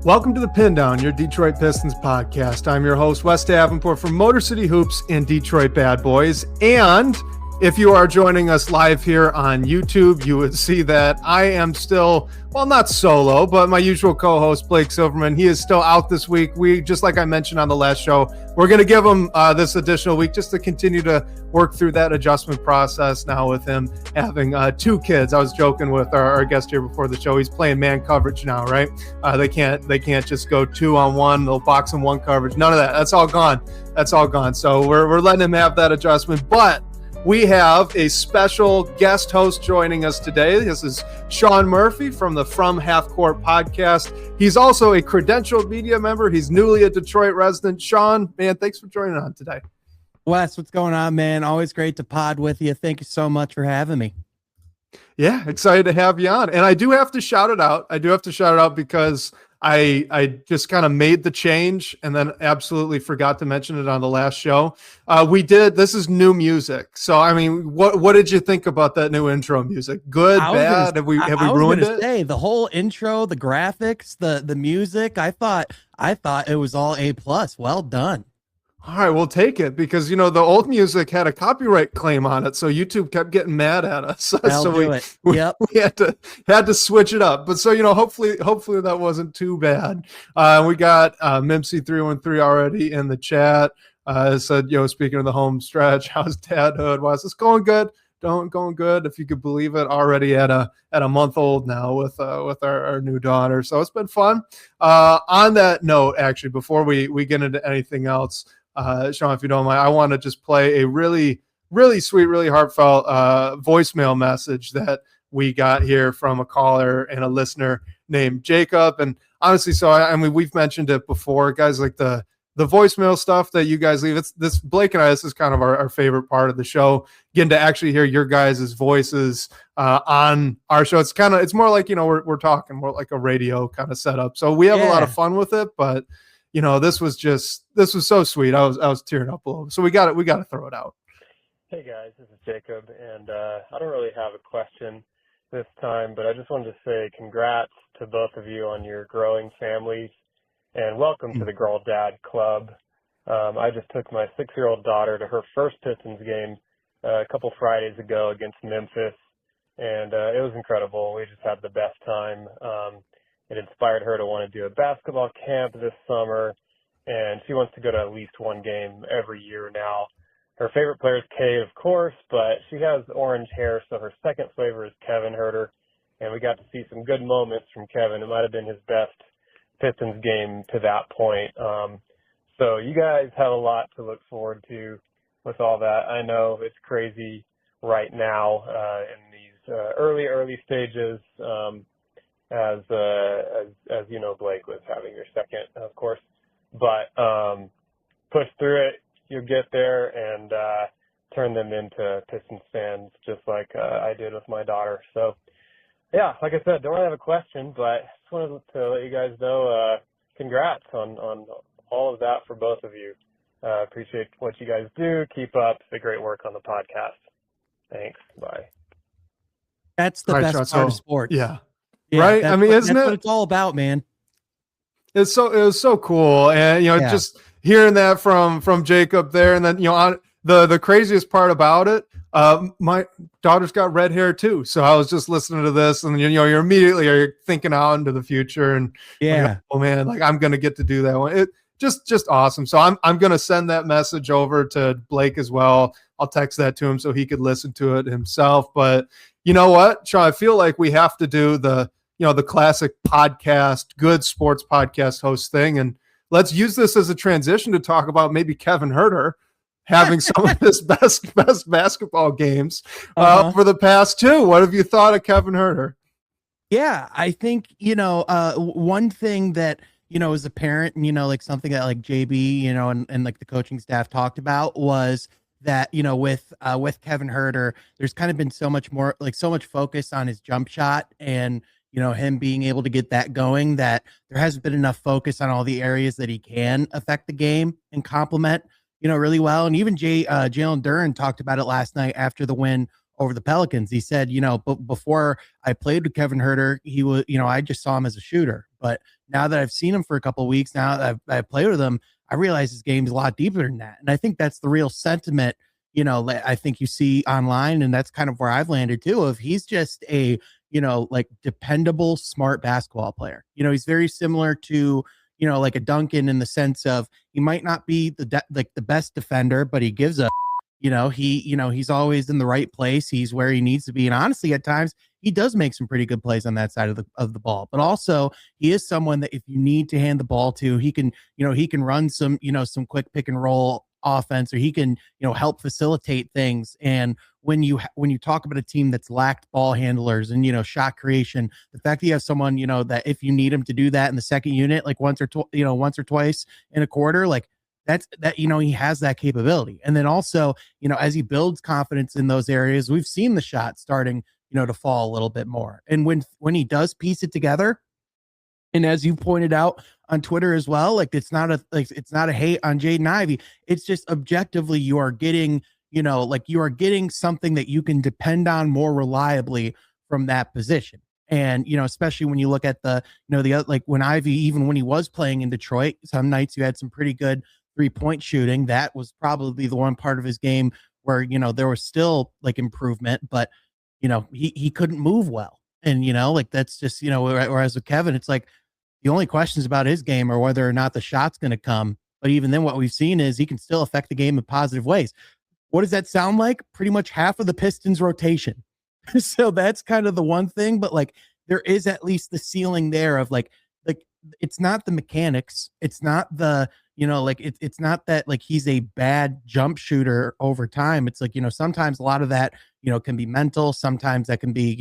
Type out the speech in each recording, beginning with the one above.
Welcome to the Pindown, your Detroit Pistons podcast. I'm your host, Wes Davenport from Motor City Hoops and Detroit Bad Boys. And if you are joining us live here on YouTube, you would see that I am still, well, not solo, but my usual co-host, Blake Silverman. He is still out this week. We, just like I mentioned on the last show, we're going to give him this additional week just to continue to work through that adjustment process now with him having two kids. I was joking with our guest here before the show. He's playing man coverage now, right? They can't just go 2-on-1. They'll box him one coverage. None of that. That's all gone. That's all gone. So we're letting him have that adjustment. But we have a special guest host joining us today. This is Sean Murphy from the From Half Court Podcast. He's also a credentialed media member. He's newly a Detroit resident. Sean, man, thanks for joining on today. Wes, what's going on, man? Always great to pod with you. Thank you so much for having me. Yeah, excited to have you on. And I do have to shout it out. Because I just kind of made the change and then absolutely forgot to mention it on the last show. This is new music. So, I mean, what did you think about that new intro music? Good, bad? Have we ruined it? Say, the whole intro, the graphics, the music, I thought it was all A+. Well done. All right, we'll take it because, the old music had a copyright claim on it. So YouTube kept getting mad at us. So we had to switch it up. But so, hopefully that wasn't too bad. We got Mimsy313 already in the chat. Said, speaking of the home stretch, how's dadhood? Was this going good? Going good. If you could believe it, already at a month old now with our new daughter. So it's been fun. On that note, actually, before we get into anything else, Sean, if you don't mind, I want to just play a really, really sweet, really heartfelt voicemail message that we got here from a caller and a listener named Jacob. And honestly, so I mean, we've mentioned it before, guys, like the voicemail stuff that you guys leave. It's this, Blake and I, this is kind of our favorite part of the show, getting to actually hear your guys' voices on our show. It's more like, we're talking more like a radio kind of setup. So we have a lot of fun with it, but this was so sweet. I was tearing up a little. So we got to throw it out. Hey guys, this is Jacob, and I don't really have a question this time, but I just wanted to say congrats to both of you on your growing families, and welcome to the Girl Dad Club. I just took my 6-year-old daughter to her first Pistons game a couple Fridays ago against Memphis, and it was incredible. We just had the best time. It inspired her to want to do a basketball camp this summer, and she wants to go to at least one game every year now. Her favorite player is Kay, of course, but she has orange hair, so her second flavor is Kevin Huerter, and we got to see some good moments from Kevin. It might have been his best Pistons game to that point. So you guys have a lot to look forward to with all that. I know it's crazy right now in these early stages. As Blake was having your second, of course, but push through it. You'll get there and turn them into Pistons fans, just like I did with my daughter. So, yeah, like I said, don't really have a question, but just wanted to let you guys know, congrats on all of that for both of you. Appreciate what you guys do. Keep up the great work on the podcast. Thanks. Bye. That's the best part of sports. Yeah. Right. I mean, isn't it? That's what it's all about, man. It was so cool. And, just hearing that from Jacob there. And then, on the craziest part about it, my daughter's got red hair too. So I was just listening to this and, you're immediately thinking out into the future and oh man, like I'm going to get to do that one. It just awesome. So I'm going to send that message over to Blake as well. I'll text that to him so he could listen to it himself. But you know what, Sean, I feel like we have to do the classic podcast, good sports podcast host thing. And let's use this as a transition to talk about maybe Kevin Huerter having some of his best basketball games for the past two. What have you thought of Kevin Huerter? Yeah, I think, one thing that, as a parent, like something that like JB, and like the coaching staff talked about was that, with Kevin Huerter, there's kind of been so much focus on his jump shot and, him being able to get that going, that there hasn't been enough focus on all the areas that he can affect the game and complement, really well. And even Jalen Duren talked about it last night after the win over the Pelicans. He said, before I played with Kevin Huerter, he was, I just saw him as a shooter. But now that I've seen him for a couple of weeks, now that I've played with him, I realize his game's a lot deeper than that. And I think that's the real sentiment, I think you see online, and that's kind of where I've landed too, of he's just a, dependable, smart basketball player. He's very similar to, like a Duncan in the sense of he might not be the best defender, but he gives a, he's always in the right place. He's where he needs to be. And honestly, at times he does make some pretty good plays on that side of the ball, but also he is someone that if you need to hand the ball to, he can run some, some quick pick and roll offense, or he can, help facilitate things. And when you talk about a team that's lacked ball handlers and, shot creation, the fact that you have someone, that if you need him to do that in the second unit, like once or twice in a quarter, like that, he has that capability. And then also, as he builds confidence in those areas, we've seen the shot starting, to fall a little bit more. And when he does piece it together, and as you pointed out on Twitter as well, like it's not a hate on Jaden Ivey. It's just objectively you are getting, something that you can depend on more reliably from that position. And, especially when you look at the when Ivey, even when he was playing in Detroit, some nights you had some pretty good 3-point shooting. That was probably the one part of his game where, there was still like improvement, but, he couldn't move well. And, that's just, whereas with Kevin, it's like the only questions about his game are whether or not the shot's going to come. But even then, what we've seen is he can still affect the game in positive ways. What does that sound like? Pretty much half of the Pistons rotation. So that's kind of the one thing, but like there is at least the ceiling there of like it's not the mechanics. It's not the, it's not that like he's a bad jump shooter over time. It's like, sometimes a lot of that, can be mental. Sometimes that can be,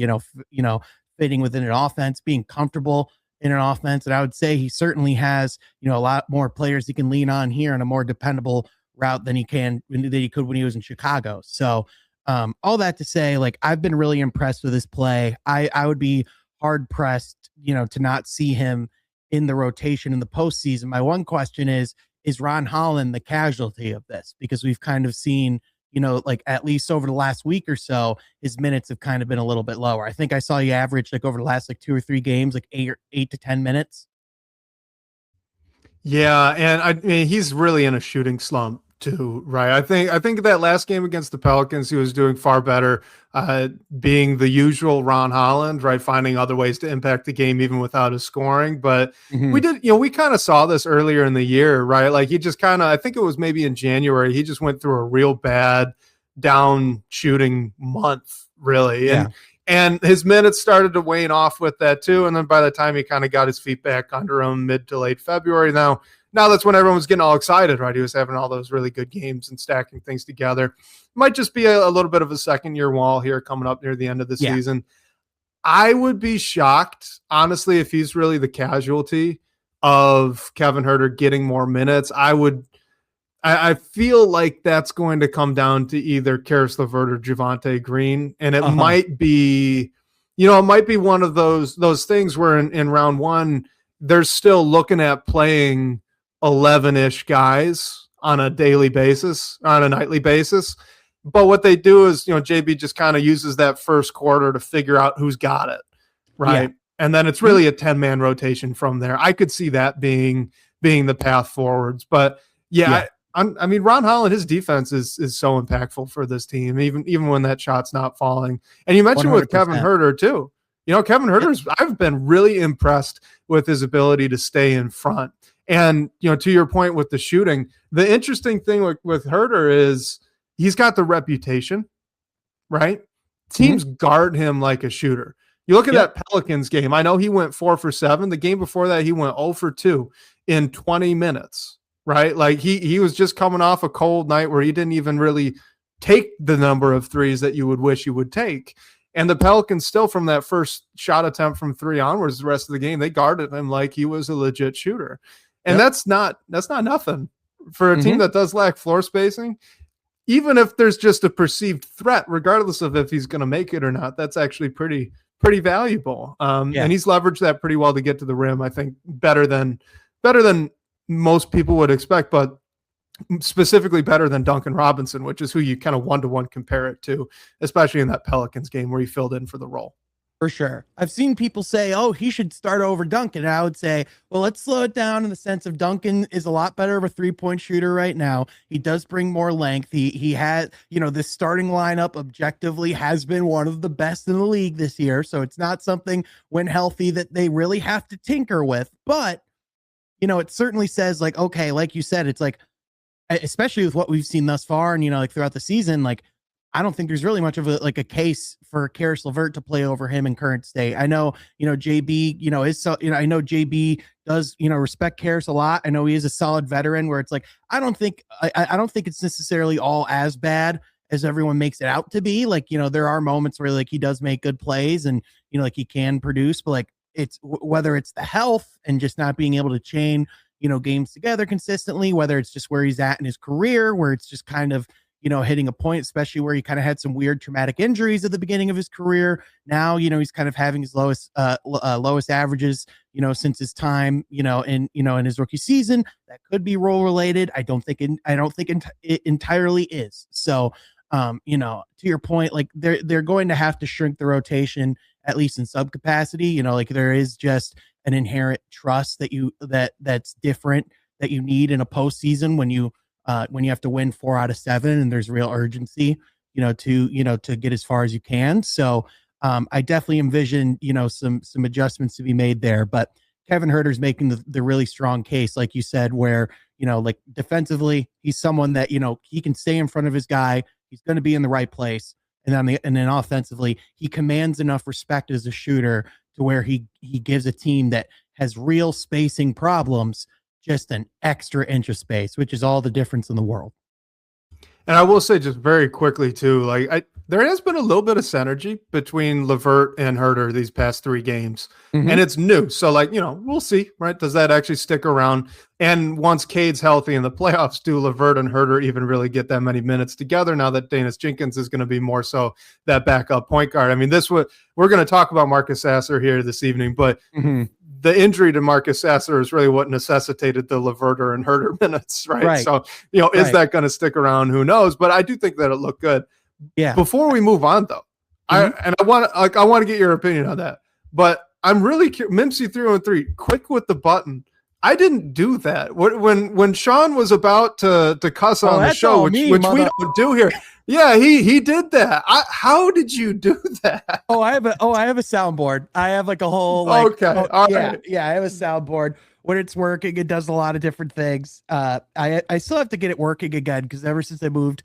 fitting within an offense, being comfortable in an offense. And I would say he certainly has, a lot more players he can lean on here in a more dependable route than he could when he was in Chicago. So all that to say, like, I've been really impressed with his play. I would be hard pressed, to not see him in the rotation in the postseason. My one question is Ron Holland the casualty of this? Because we've kind of seen, like at least over the last week or so, his minutes have kind of been a little bit lower. I think I saw you average like over the last like 2 or 3 games, like 8 to 10 minutes. Yeah. And I mean, he's really in a shooting slump too, right? I think that last game against the Pelicans, he was doing far better, being the usual Ron Holland, right? Finding other ways to impact the game even without his scoring. But we kind of saw this earlier in the year, right? Like he just kind of, I think it was maybe in January, he just went through a real bad down shooting month, really. Yeah. And his minutes started to wane off with that too. And then by the time he kind of got his feet back under him mid to late February, now that's when everyone was getting all excited, right? He was having all those really good games and stacking things together. Might just be a little bit of a second-year wall here coming up near the end of the season. I would be shocked, honestly, if he's really the casualty of Kevin Huerter getting more minutes. I feel like that's going to come down to either Karis LeVert or Javonte Green, and it might be, one of those things where in round one, they're still looking at playing 11-ish guys on a daily basis, on a nightly basis. But what they do is, JB just kind of uses that first quarter to figure out who's got it, right? Yeah. And then it's really a 10-man rotation from there. I could see that being the path forwards. But I mean, Ron Holland, his defense is so impactful for this team, even when that shot's not falling. And you mentioned 100%. With Kevin Huerter too. Kevin Huerter's, I've been really impressed with his ability to stay in front. And, to your point with the shooting, the interesting thing with Huerter is he's got the reputation, right? Teams guard him like a shooter. You look at that Pelicans game. I know he went 4 for 7. The game before that, he went 0 for 2 in 20 minutes, right? Like he was just coming off a cold night where he didn't even really take the number of threes that you would wish he would take. And the Pelicans still, from that first shot attempt from 3 onwards, the rest of the game, they guarded him like he was a legit shooter. And that's not nothing for a team that does lack floor spacing. Even if there's just a perceived threat, regardless of if he's going to make it or not, that's actually pretty valuable. And he's leveraged that pretty well to get to the rim. I think better than most people would expect. But specifically better than Duncan Robinson, which is who you kind of one-to-one compare it to, especially in that Pelicans game where he filled in for the role. For sure. I've seen people say, oh, he should start over Duncan. And I would say, well, let's slow it down in the sense of Duncan is a lot better of a 3-point shooter right now. He does bring more length. He had, this starting lineup objectively has been one of the best in the league this year. So it's not something when healthy that they really have to tinker with. But, it certainly says like, okay, like you said, it's like, especially with what we've seen thus far and, like throughout the season, like, I don't think there's really much of a case for Caris LeVert to play over him in current state. I know, JB, I know JB does, respect Caris a lot. I know he is a solid veteran where it's like, I don't think it's necessarily all as bad as everyone makes it out to be. Like, there are moments where like he does make good plays and, like he can produce, but like it's whether it's the health and just not being able to chain, games together consistently, whether it's just where he's at in his career, where it's just kind of, hitting a point, especially where he kind of had some weird traumatic injuries at the beginning of his career. Now, he's kind of having his lowest averages, since his time, in his rookie season. That could be role related. I don't think it entirely is. So, to your point, like they're going to have to shrink the rotation, at least in sub capacity. Like there is just an inherent trust that's different that you need in a postseason when you have to win 4 out of 7 and there's real urgency, to get as far as you can. So I definitely envision, some adjustments to be made there, but Kevin Huerter's making the really strong case, like you said, where, like defensively, he's someone that, he can stay in front of his guy. He's going to be in the right place. And then offensively, he commands enough respect as a shooter to where he gives a team that has real spacing problems just an extra inch of space, which is all the difference in the world. And I will say just very quickly too, like there has been a little bit of synergy between LeVert and Huerter these past 3 games, and it's new. So like, we'll see, right? Does that actually stick around? And once Cade's healthy in the playoffs, do LeVert and Huerter even really get that many minutes together now that Danis Jenkins is going to be more so that backup point guard? I mean, we're going to talk about Marcus Sasser here this evening, but the injury to Marcus Sasser is really what necessitated the LeVert and Huerter minutes, right? So, is that going to stick around? Who knows? But I do think that it looked good. Yeah. Before we move on, though, I want to get your opinion on that. But I'm really curious. Mimpsy 313, quick with the button. I didn't do that. When Sean was about to cuss on the show, which we don't do here. Yeah, he did that. How did you do that? I have a soundboard. I have like a whole okay. All right. Yeah, I have a soundboard. When it's working, it does a lot of different things. I still have to get it working again because ever since I moved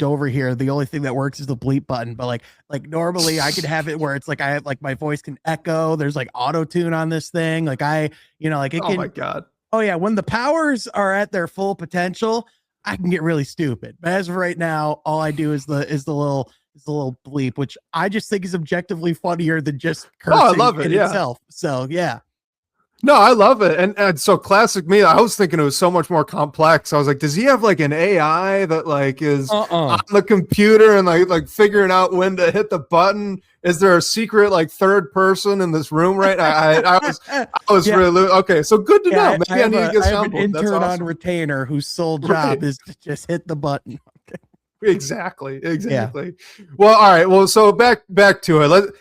over here, the only thing that works is the bleep button. But like normally I could have it where it's like I have like my voice can echo. There's like auto tune on this thing. Like it can. Oh my God. Oh yeah. When the powers are at their full potential, I can get really stupid. But as of right now, all I do is the little bleep, which I just think is objectively funnier than just cursing I love it, itself. So yeah. No, I love it. And so classic me, I was thinking it was so much more complex. I was like, does he have like an AI that like is on the computer and like figuring out when to hit the button? Is there a secret like third person in this room? Right. I was really okay. So good to know. Maybe I need to get an intern on retainer whose sole job is to just hit the button. Exactly. Yeah. Well, all right. Well, so back to it.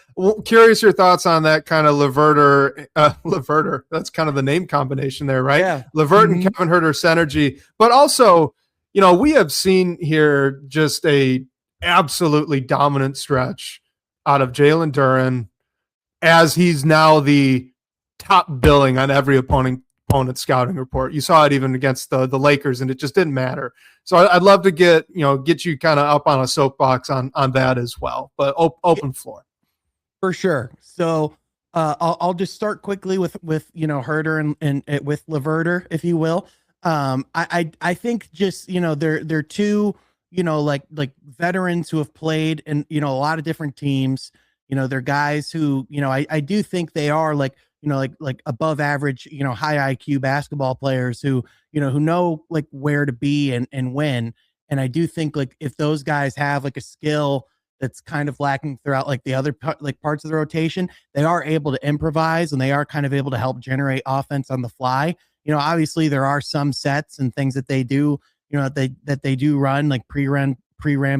Curious your thoughts on that kind of LeVert. That's kind of the name combination there, right? Yeah. LeVert and Kevin Huerter synergy, but also, we have seen here just a absolutely dominant stretch out of Jalen Duren, as he's now the top billing on every opponent scouting report. You saw it even against the Lakers, and it just didn't matter. So I'd love to get you kind of up on a soapbox on that as well, but open floor. For sure. So I'll just start quickly with Huerter and with LeVert, if you will. I think just they're two like veterans who have played in a lot of different teams. They're guys who I do think they are like above average high IQ basketball players who know like where to be and when. And I do think like if those guys have like a skill that's kind of lacking throughout like the other parts of the rotation, they are able to improvise and they are kind of able to help generate offense on the fly. Obviously there are some sets and things that they do, that they do run like pre-ran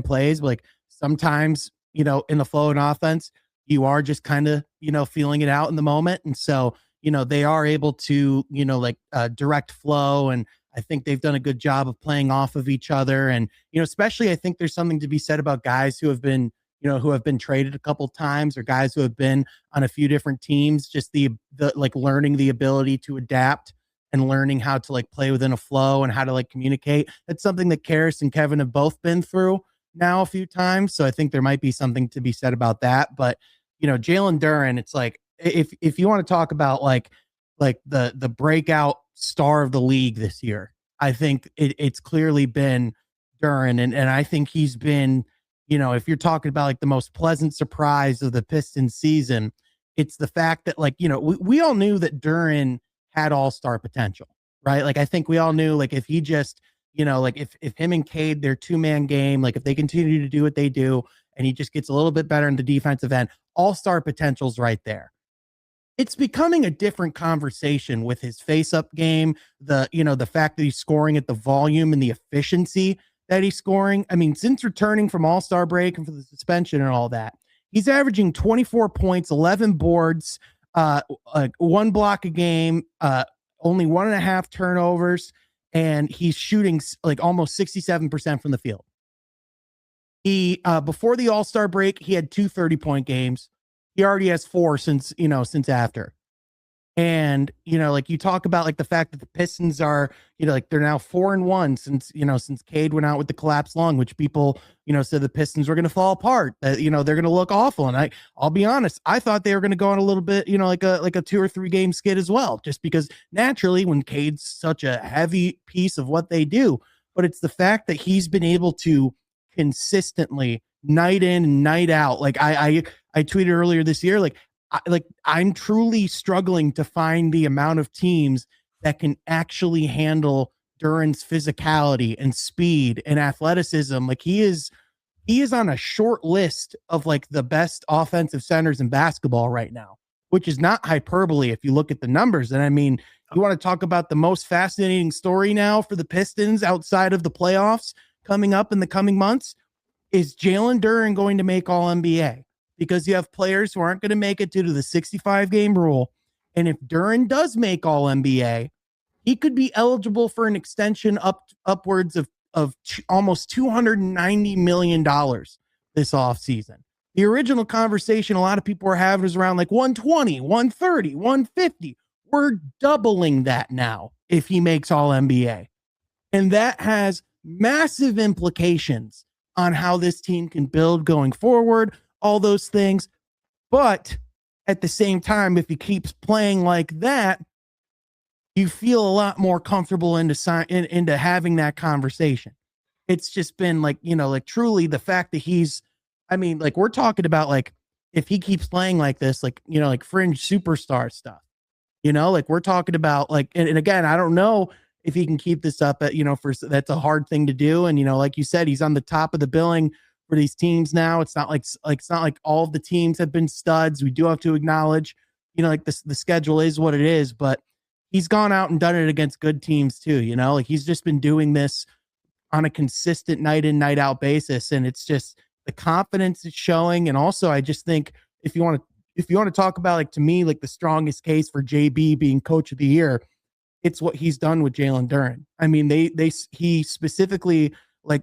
plays, but like sometimes, in the flow and offense, you are just kind of, feeling it out in the moment. And so, they are able to, direct flow. And I think they've done a good job of playing off of each other. And, especially I think there's something to be said about guys who have been traded a couple times, or guys who have been on a few different teams, just the like learning the ability to adapt and learning how to like play within a flow and how to like communicate. That's something that Karis and Kevin have both been through now a few times. So I think there might be something to be said about that. But, Jalen Duren, it's like, if you want to talk about like the breakout star of the league this year, I think it's clearly been Duren. And I think he's been, if you're talking about like the most pleasant surprise of the Pistons season, it's the fact that like, we all knew that Duren had all-star potential, right? Like, I think we all knew, like, if he just, like if him and Cade, their 2-man game, like if they continue to do what they do and he just gets a little bit better in the defensive end, all-star potential's right there. It's becoming a different conversation with his face-up game, the fact that he's scoring at the volume and the efficiency that he's scoring. I mean, since returning from All-Star break and for the suspension and all that, he's averaging 24 points, 11 boards, 1 block a game, only 1.5 turnovers, and he's shooting like almost 67% from the field. He before the All-Star break, he had 2 30-point games. He already has 4 since after. And, like you talk about like the fact that the Pistons are, like they're now 4-1 since Cade went out with the collapsed lung, which people, said the Pistons were going to fall apart, that, they're going to look awful. And I'll be honest, I thought they were going to go on a little bit, like a 2 or 3 game skid as well, just because naturally when Cade's such a heavy piece of what they do, but it's the fact that he's been able to consistently night in and night out. Like I tweeted earlier this year, I'm truly struggling to find the amount of teams that can actually handle Duren's physicality and speed and athleticism. Like he is on a short list of like the best offensive centers in basketball right now, which is not hyperbole if you look at the numbers. And I mean, you want to talk about the most fascinating story now for the Pistons outside of the playoffs coming up in the coming months, is Jalen Duren going to make All-NBA? Because you have players who aren't going to make it due to the 65-game rule. And if Duren does make All-NBA, he could be eligible for an extension upwards of almost $290 million this offseason. The original conversation a lot of people were having was around like 120, 130, 150. We're doubling that now if he makes All-NBA. And that has massive implications on how this team can build going forward, all those things. But at the same time, if he keeps playing like that, you feel a lot more comfortable into having that conversation. It's just been like, like truly the fact that we're talking about like, if he keeps playing like this, like, like fringe superstar stuff, like we're talking about like, and again, I don't know if he can keep this up at, that's a hard thing to do. And, like you said, he's on the top of the billing for these teams now. It's not like all of the teams have been studs. We do have to acknowledge, like the schedule is what it is, but he's gone out and done it against good teams too. Like he's just been doing this on a consistent night in, night out basis. And it's just the confidence it's showing. And also I just think if you want to talk about, like, to me, like the strongest case for JB being coach of the year, it's what he's done with Jalen Duren. I mean, he specifically, like,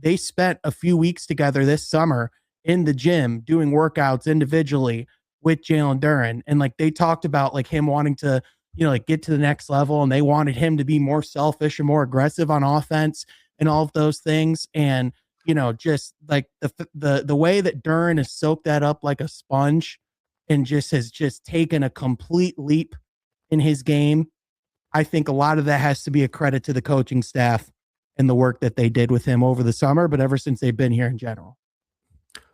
they spent a few weeks together this summer in the gym doing workouts individually with Jalen Duren. And like, they talked about like him wanting to, like get to the next level, and they wanted him to be more selfish and more aggressive on offense and all of those things. And, just like the way that Duren has soaked that up like a sponge and has taken a complete leap in his game. I think a lot of that has to be a credit to the coaching staff and the work that they did with him over the summer, but ever since they've been here in general.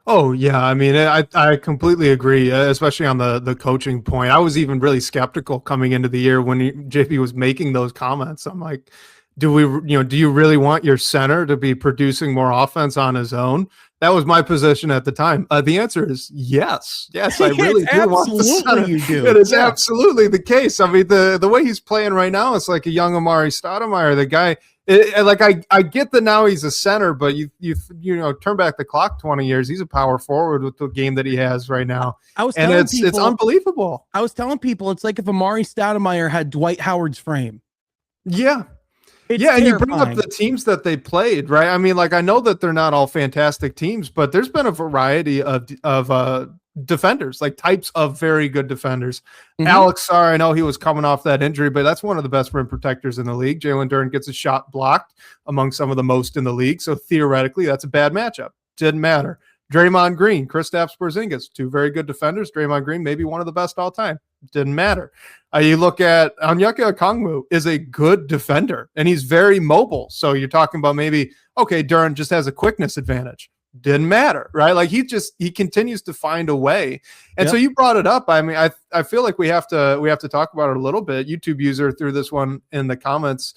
Oh, yeah. I mean, I completely agree, especially on the coaching point. I was even really skeptical coming into the year when JP was making those comments. I'm like, do you really want your center to be producing more offense on his own? That was my position at the time. The answer is yes. Yes, I really do want the center. You do. It is absolutely the case. I mean, the way he's playing right now, it's like a young Amari Stoudemire. The guy I get that now he's a center, but you turn back the clock 20 years, he's a power forward with the game that he has right now. It's unbelievable. I was telling people it's like if Amari Stoudemire had Dwight Howard's frame. Yeah. It's and terrifying. You bring up the teams that they played, right? I mean, I know that they're not all fantastic teams, but there's been a variety of defenders, types of very good defenders. Mm-hmm. Alex Sarr, I know he was coming off that injury, but that's one of the best rim protectors in the league. Jalen Duren gets a shot blocked among some of the most in the league, so theoretically that's a bad matchup. Didn't matter. Draymond Green, Kristaps Porzingis, two very good defenders. Draymond Green, maybe one of the best all time. Didn't matter. You look at Onyeka Okongwu is a good defender, and he's very mobile. So you're talking about maybe, okay, Duren just has a quickness advantage. Didn't matter, right? He continues to find a way. And so you brought it up. I mean, I feel like we have to talk about it a little bit. YouTube user threw this one in the comments,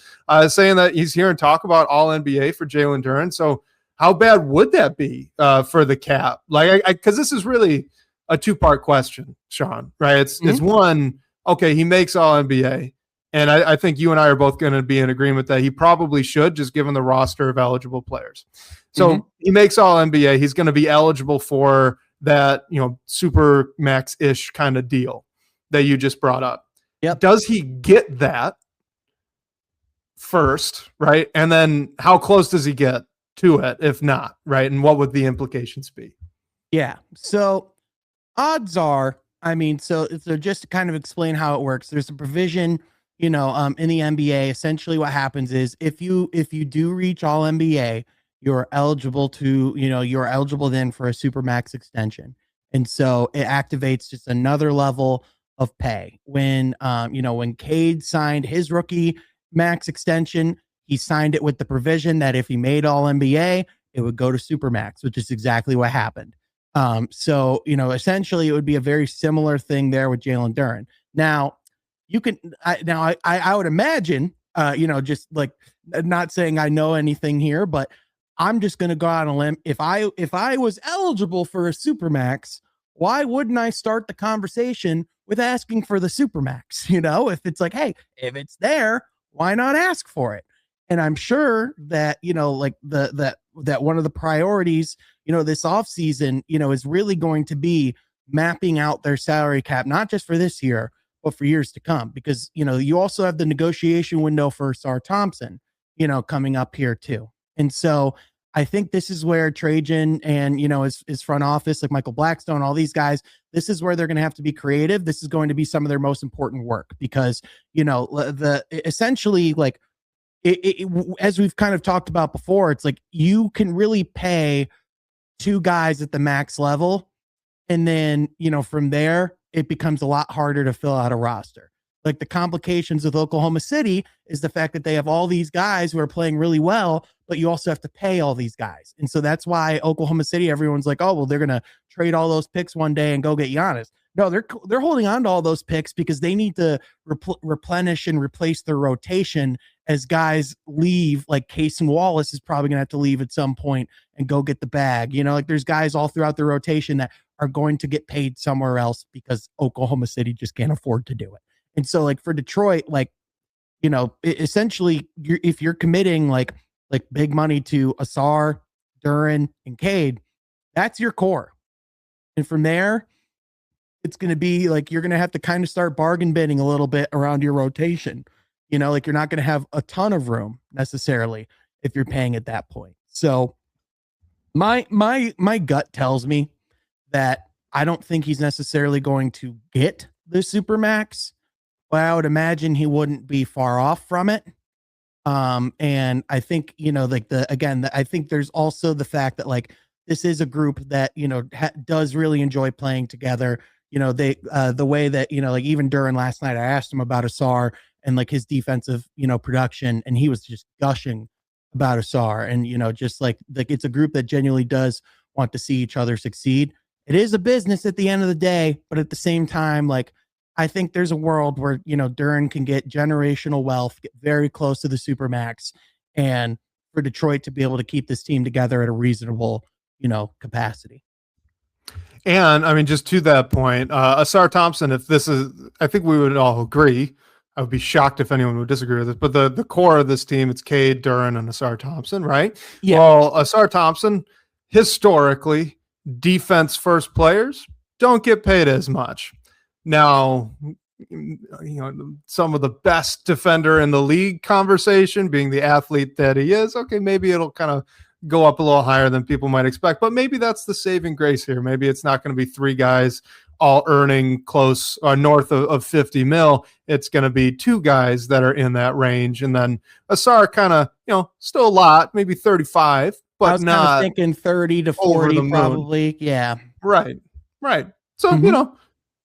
saying that he's hearing talk about all NBA for Jalen Duren. So how bad would that be for the cap? Because this is really a two-part question, Sean, right? It's one, okay, he makes all NBA. And I think you and I are both going to be in agreement that he probably should, just given the roster of eligible players. So he makes all NBA. He's going to be eligible for that, super max-ish kind of deal that you just brought up. Yep. Does he get that first, right? And then how close does he get to it if not, right? And what would the implications be? Yeah. So odds are, so just to kind of explain how it works, there's a provision, in the NBA. Essentially what happens is if you do reach all NBA, you're eligible then for a Supermax extension. And so it activates just another level of pay. When Cade signed his rookie max extension, he signed it with the provision that if he made all NBA, it would go to Supermax, which is exactly what happened. So essentially it would be a very similar thing there with Jalen Duren. Now I would imagine, just not saying I know anything here, but I'm just going to go out on a limb. If I was eligible for a Supermax, why wouldn't I start the conversation with asking for the Supermax? If it's hey, if it's there, why not ask for it? And I'm sure that, that one of the priorities, this offseason, is really going to be mapping out their salary cap, not just for this year, but for years to come, because, you also have the negotiation window for Ausar Thompson, coming up here too. And so I think this is where Trajan and, his front office, like Michael Blackstone, all these guys, this is where they're going to have to be creative. This is going to be some of their most important work because, essentially as we've kind of talked about before, it's you can really pay two guys at the max level. And then, from there, it becomes a lot harder to fill out a roster. The complications with Oklahoma City is the fact that they have all these guys who are playing really well, but you also have to pay all these guys. And so that's why Oklahoma City, everyone's like, oh, well, they're going to trade all those picks one day and go get Giannis. No, they're holding on to all those picks because they need to replenish and replace their rotation as guys leave. Like Cason Wallace is probably going to have to leave at some point and go get the bag. There's guys all throughout the rotation that are going to get paid somewhere else because Oklahoma City just can't afford to do it. And so for Detroit, essentially if you're committing like big money to Ausar, Duren, and Cade, that's your core. And from there, it's going to be you're going to have to kind of start bargain bidding a little bit around your rotation. You're not going to have a ton of room necessarily if you're paying at that point. So my gut tells me that I don't think he's necessarily going to get the Supermax, but I would imagine he wouldn't be far off from it. And I think, I think there's also the fact that this is a group that, does really enjoy playing together. The way that, even during last night, I asked him about Ausar and his defensive, production, and he was just gushing about Ausar. And, it's a group that genuinely does want to see each other succeed. It is a business at the end of the day, but at the same time, I think there's a world where, Duren can get generational wealth, get very close to the Supermax, and for Detroit to be able to keep this team together at a reasonable, capacity. And just to that point, Ausar Thompson, I think we would all agree, I would be shocked if anyone would disagree with this, but the core of this team, it's Cade, Duren, and Asar Thompson, right? Yeah. Well, Asar Thompson, historically, defense first players don't get paid as much. Now, some of the best defender in the league conversation being the athlete that he is, okay, maybe it'll kind of go up a little higher than people might expect, but maybe that's the saving grace here. Maybe it's not going to be 3 guys all earning close or north of 50 mil. It's going to be 2 guys that are in that range. And then Asar kind of, still a lot, maybe 35, but I was not thinking 30 to 40 probably. Yeah. Right. So,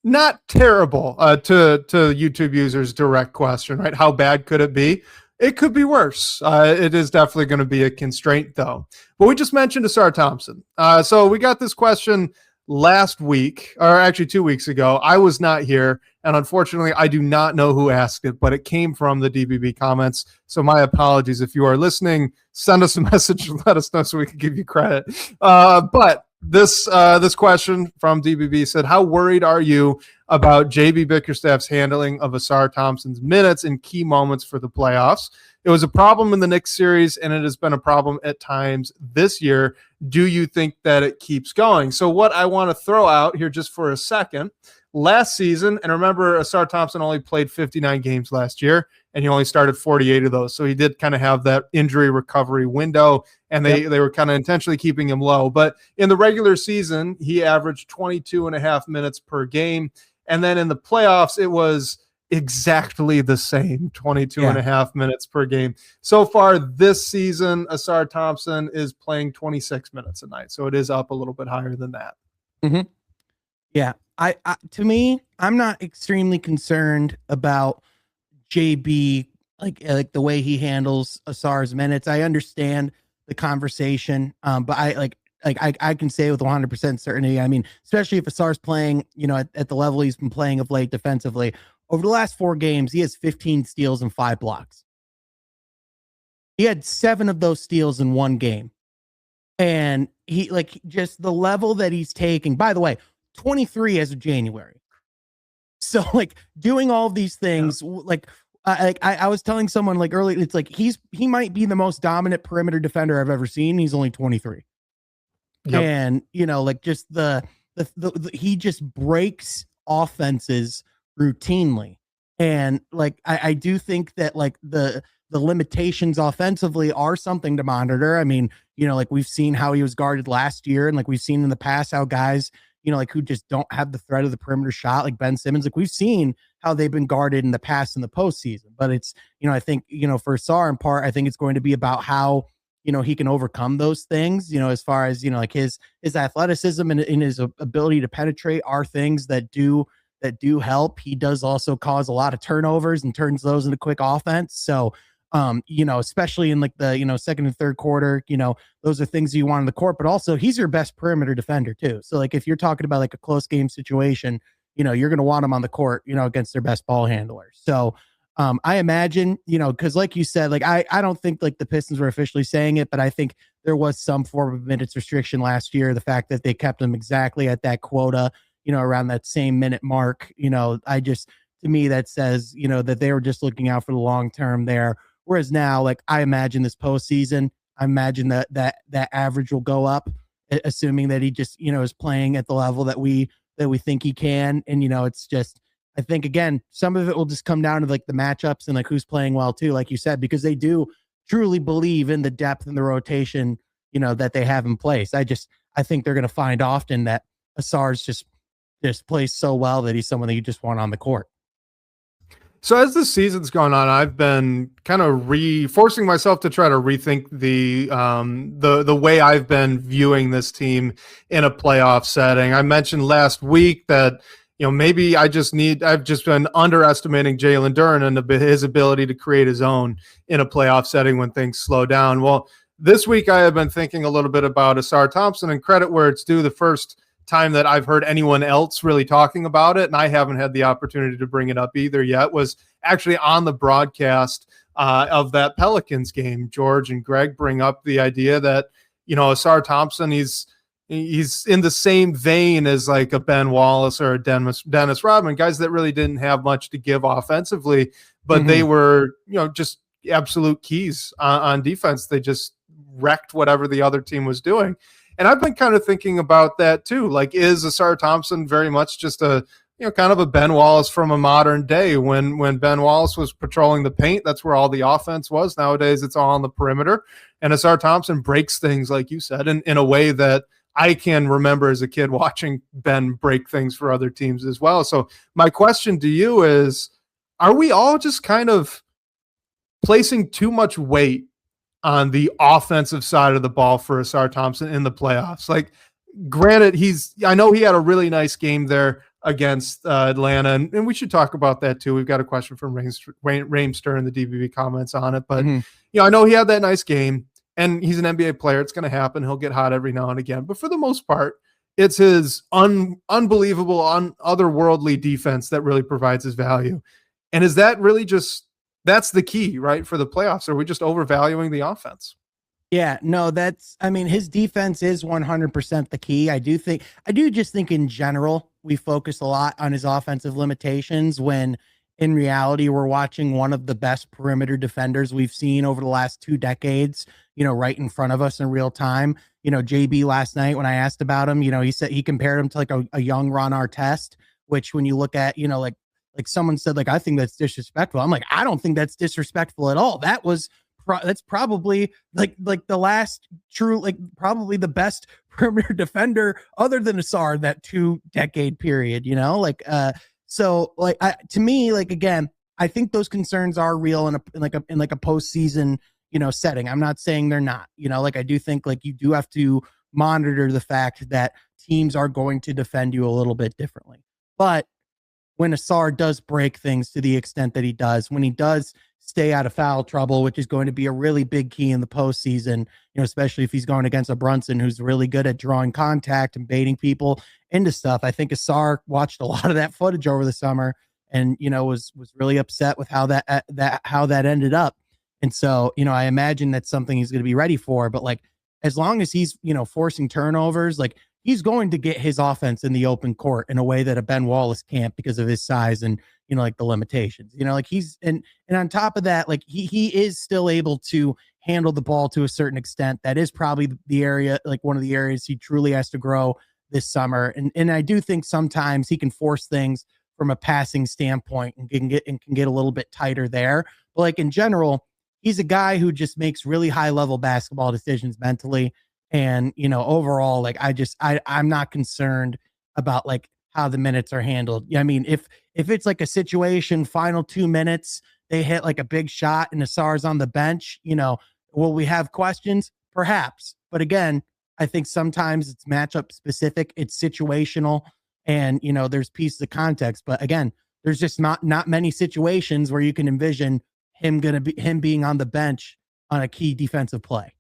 not terrible to YouTube users' direct question, right? How bad could it be? It could be worse. It is definitely going to be a constraint, though. But we just mentioned Asar Thompson. So we got this question last week, or actually 2 weeks ago. I was not here, and unfortunately, I do not know who asked it, but it came from the DBB comments. So my apologies. If you are listening, send us a message and let us know so we can give you credit. But this question from DBB said, how worried are you about JB Bickerstaff's handling of Asar Thompson's minutes in key moments for the playoffs? It was a problem in the Knicks series, and it has been a problem at times this year. Do you think that it keeps going? So what I want to throw out here just for a second, last season, and remember Asar Thompson only played 59 games last year, and he only started 48 of those. So he did kind of have that injury recovery window, and they were kind of intentionally keeping him low. But in the regular season, he averaged 22 and a half minutes per game. And then in the playoffs, it was exactly the same, 22 and a half minutes per game. So far this season, Asar Thompson is playing 26 minutes a night. So it is up a little bit higher than that. Mm-hmm. Yeah. I to me, I'm not extremely concerned about JB, like the way he handles Asar's minutes. I understand the conversation, but I can say with 100% certainty, I mean, especially if Asar's playing, at the level he's been playing of late defensively, over the last 4 games, he has 15 steals and 5 blocks. He had 7 of those steals in 1 game. And he just the level that he's taking, by the way, 23 as of January. So doing all of these things, I was telling someone earlier, it's he might be the most dominant perimeter defender I've ever seen. He's only 23. Yep. And just the he just breaks offenses routinely. And I do think that the limitations offensively are something to monitor. I mean, we've seen how he was guarded last year, and we've seen in the past how guys, who just don't have the threat of the perimeter shot, like Ben Simmons, we've seen how they've been guarded in the past in the postseason. But it's, I think, for Asar in part, I think it's going to be about how, he can overcome those things, as far as, his athleticism and his ability to penetrate are things that do help. He does also cause a lot of turnovers and turns those into quick offense. So, especially in the, second and third quarter, those are things you want on the court, but also he's your best perimeter defender too. So if you're talking about a close game situation, you're going to want him on the court, against their best ball handler. So, I imagine, because like you said, I don't think the Pistons were officially saying it, but I think there was some form of minutes restriction last year. The fact that they kept him exactly at that quota, around that same minute mark, to me, that says, that they were just looking out for the long term there. Whereas now, I imagine this postseason, I imagine that average will go up, assuming that he just, is playing at the level that we think he can. And, it's just, I think, again, some of it will just come down to the matchups and who's playing well too, like you said, because they do truly believe in the depth and the rotation, that they have in place. I think they're going to find often that Asar's just plays so well that he's someone that you just want on the court. So as the season's gone on, I've been kind of forcing myself to try to rethink the way I've been viewing this team in a playoff setting. I mentioned last week that, maybe I've just been underestimating Jalen Duren and his ability to create his own in a playoff setting when things slow down. Well, this week I have been thinking a little bit about Asar Thompson, and credit where it's due, the first time that I've heard anyone else really talking about it, and I haven't had the opportunity to bring it up either yet, was actually on the broadcast of that Pelicans game. George and Greg bring up the idea that, Asar Thompson, he's in the same vein as a Ben Wallace or a Dennis Rodman, guys that really didn't have much to give offensively, but they were, just absolute keys on defense. They just wrecked whatever the other team was doing. And I've been kind of thinking about that too. Like, is Asar Thompson very much just a, kind of a Ben Wallace from a modern day? When Ben Wallace was patrolling the paint, that's where all the offense was. Nowadays, it's all on the perimeter. And Asar Thompson breaks things, like you said, in a way that I can remember as a kid watching Ben break things for other teams as well. So my question to you is, are we all just kind of placing too much weight on the offensive side of the ball for Asar Thompson in the playoffs? Like, granted, I know he had a really nice game there against Atlanta, and we should talk about that too. We've got a question from Ramester in the DBB comments on it, but I know he had that nice game, and he's an NBA player. It's going to happen. He'll get hot every now and again, but for the most part, it's his unbelievable, otherworldly defense that really provides his value. And is that really that's the key, right, for the playoffs? Are we just overvaluing the offense? Yeah, no, his defense is 100% the key. I do just think in general, we focus a lot on his offensive limitations when in reality, we're watching one of the best perimeter defenders we've seen over the last 2 decades, right in front of us in real time. JB last night, when I asked about him, he said he compared him to like a young Ron Artest, which when you look at, like someone said, like, I think that's disrespectful. I'm like, I don't think that's disrespectful at all. That's probably like the last true, like probably the best perimeter defender other than Asar that 2-decade period, so like, to me, like, again, I think those concerns are real in a postseason, setting. I'm not saying they're not, like, I do think like you do have to monitor the fact that teams are going to defend you a little bit differently. But when Asar does break things to the extent that he does, when he does stay out of foul trouble, which is going to be a really big key in the postseason, especially if he's going against a Brunson who's really good at drawing contact and baiting people into stuff. I think Asar watched a lot of that footage over the summer and, was really upset with how that ended up. And so, I imagine that's something he's going to be ready for. But like, as long as he's, forcing turnovers, like, he's going to get his offense in the open court in a way that a Ben Wallace can't because of his size and, like the limitations, like he's, and on top of that, like he is still able to handle the ball to a certain extent. That is probably the area, like one of the areas he truly has to grow this summer. And I do think sometimes he can force things from a passing standpoint and can get a little bit tighter there. But like in general, he's a guy who just makes really high level basketball decisions mentally. And, overall, like, I'm not concerned about like how the minutes are handled. I mean, if it's like a situation, final 2 minutes, they hit like a big shot and Asar's on the bench, will we have questions? Perhaps. But again, I think sometimes it's matchup specific, it's situational, and, there's pieces of context. But again, there's just not many situations where you can envision him being on the bench on a key defensive play,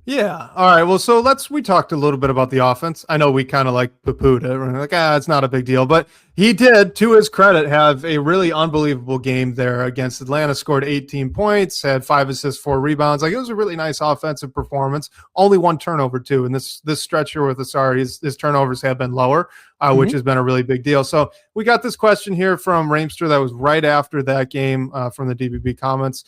Yeah. All right. Well, so we talked a little bit about the offense. I know we kind of like poo-pooed it. We're like, it's not a big deal. But he did, to his credit, have a really unbelievable game there against Atlanta. Scored 18 points, had 5 assists, 4 rebounds. Like, it was a really nice offensive performance. Only 1 turnover, too. And this stretch here with Asar, his turnovers have been lower, which has been a really big deal. So we got this question here from Ramester that was right after that game from the DBB comments,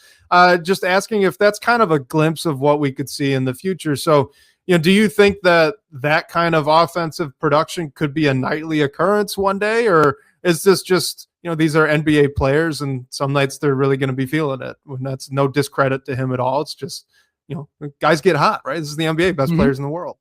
just asking if that's kind of a glimpse of what we could see in the future. So, do you think that kind of offensive production could be a nightly occurrence one day, or is this just, these are NBA players and some nights they're really going to be feeling it? When that's no discredit to him at all. It's just, guys get hot, right? This is the NBA, best players in the world.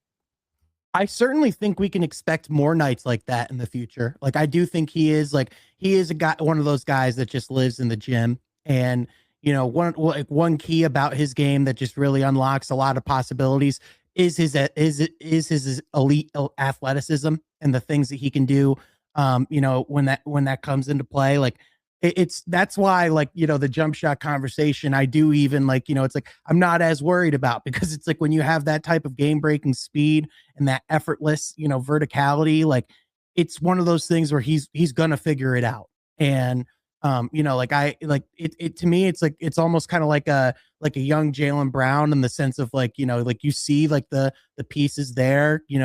I certainly think we can expect more nights like that in the future. Like, I do think he is a guy, one of those guys that just lives in the gym. And, one key about his game that just really unlocks a lot of possibilities is his elite athleticism and the things that he can do. When that comes into play, like that's why, like, the jump shot conversation, I do even like, it's like, I'm not as worried about, because it's like when you have that type of game breaking speed and that effortless, verticality, like it's one of those things where he's going to figure it out. And, to me, it's like, it's almost kind of like a young Jaylen Brown in the sense of like, like you see like the pieces there, he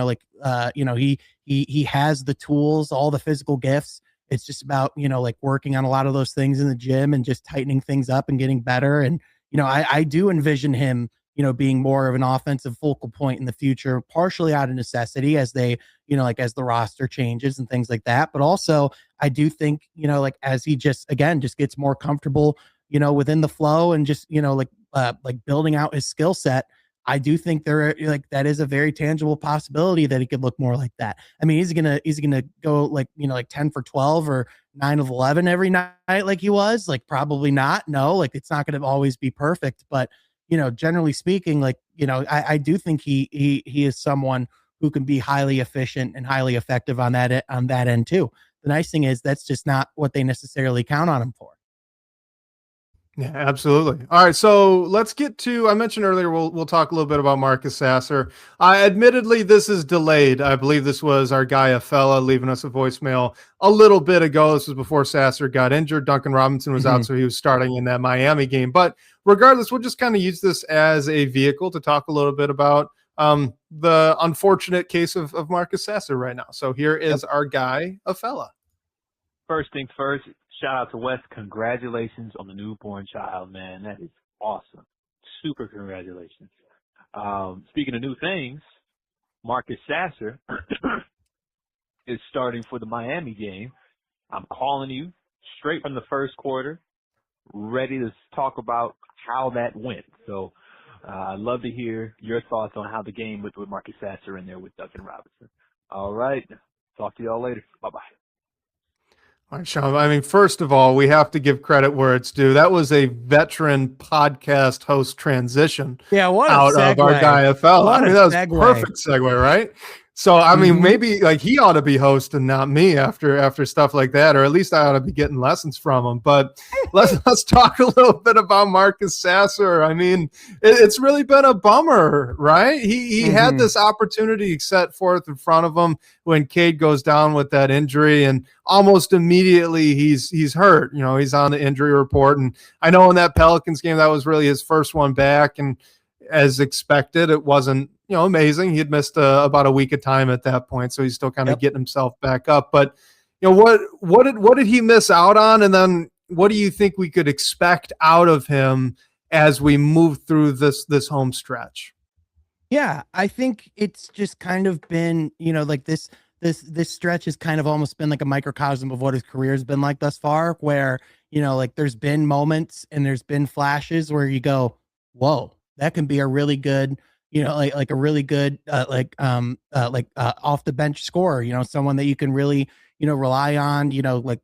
has the tools, all the physical gifts, It's just about, like working on a lot of those things in the gym and just tightening things up and getting better. And, I do envision him, being more of an offensive focal point in the future, partially out of necessity as they, like as the roster changes and things like that. But also I do think, like as he just gets more comfortable, within the flow and just, like building out his skill set, I do think that is a very tangible possibility that he could look more like that. I mean, he's gonna go like 10 for 12 or 9 of 11 every night like he was, like probably not. No, like it's not gonna always be perfect, but generally speaking, like I do think he is someone who can be highly efficient and highly effective on that end too. The nice thing is that's just not what they necessarily count on him for. Yeah, absolutely. All right, so let's get to. I mentioned earlier we'll talk a little bit about Marcus Sasser. Admittedly, this is delayed. I believe this was our guy Afella leaving us a voicemail a little bit ago. This was before Sasser got injured. Duncan Robinson was out, so he was starting in that Miami game. But regardless, we'll just kind of use this as a vehicle to talk a little bit about the unfortunate case of Marcus Sasser right now. So here is our guy Afella. First things first. Shout out to Wes. Congratulations on the newborn child, man. That is awesome. Super congratulations. Speaking of new things, Marcus Sasser is starting for the Miami game. I'm calling you straight from the first quarter, ready to talk about how that went. So I'd love to hear your thoughts on how the game went with Marcus Sasser in there with Duncan Robinson. All right. Talk to y'all later. Bye-bye. All right, Sean. I mean, first of all, we have to give credit where it's due. That was a veteran podcast host transition. Yeah, what out of our guy FL. I mean, that was perfect segue, right? So, I mean, maybe like he ought to be hosting, not me, after stuff like that, or at least I ought to be getting lessons from him. But let's talk a little bit about Marcus Sasser. I mean, it's really been a bummer, right? He had this opportunity set forth in front of him when Cade goes down with that injury, and almost immediately he's hurt. He's on the injury report, and I know in that Pelicans game that was really his first one back, and as expected, it wasn't amazing. He had missed about a week of time at that point, so he's still kind of getting himself back up. But what did he miss out on, and then what do you think we could expect out of him as we move through this home stretch? Yeah, I think it's just kind of been like this stretch has kind of almost been like a microcosm of what his career has been like thus far, where like there's been moments and there's been flashes where you go, whoa, that can be a really good like a really good off the bench scorer, someone that you can really rely on,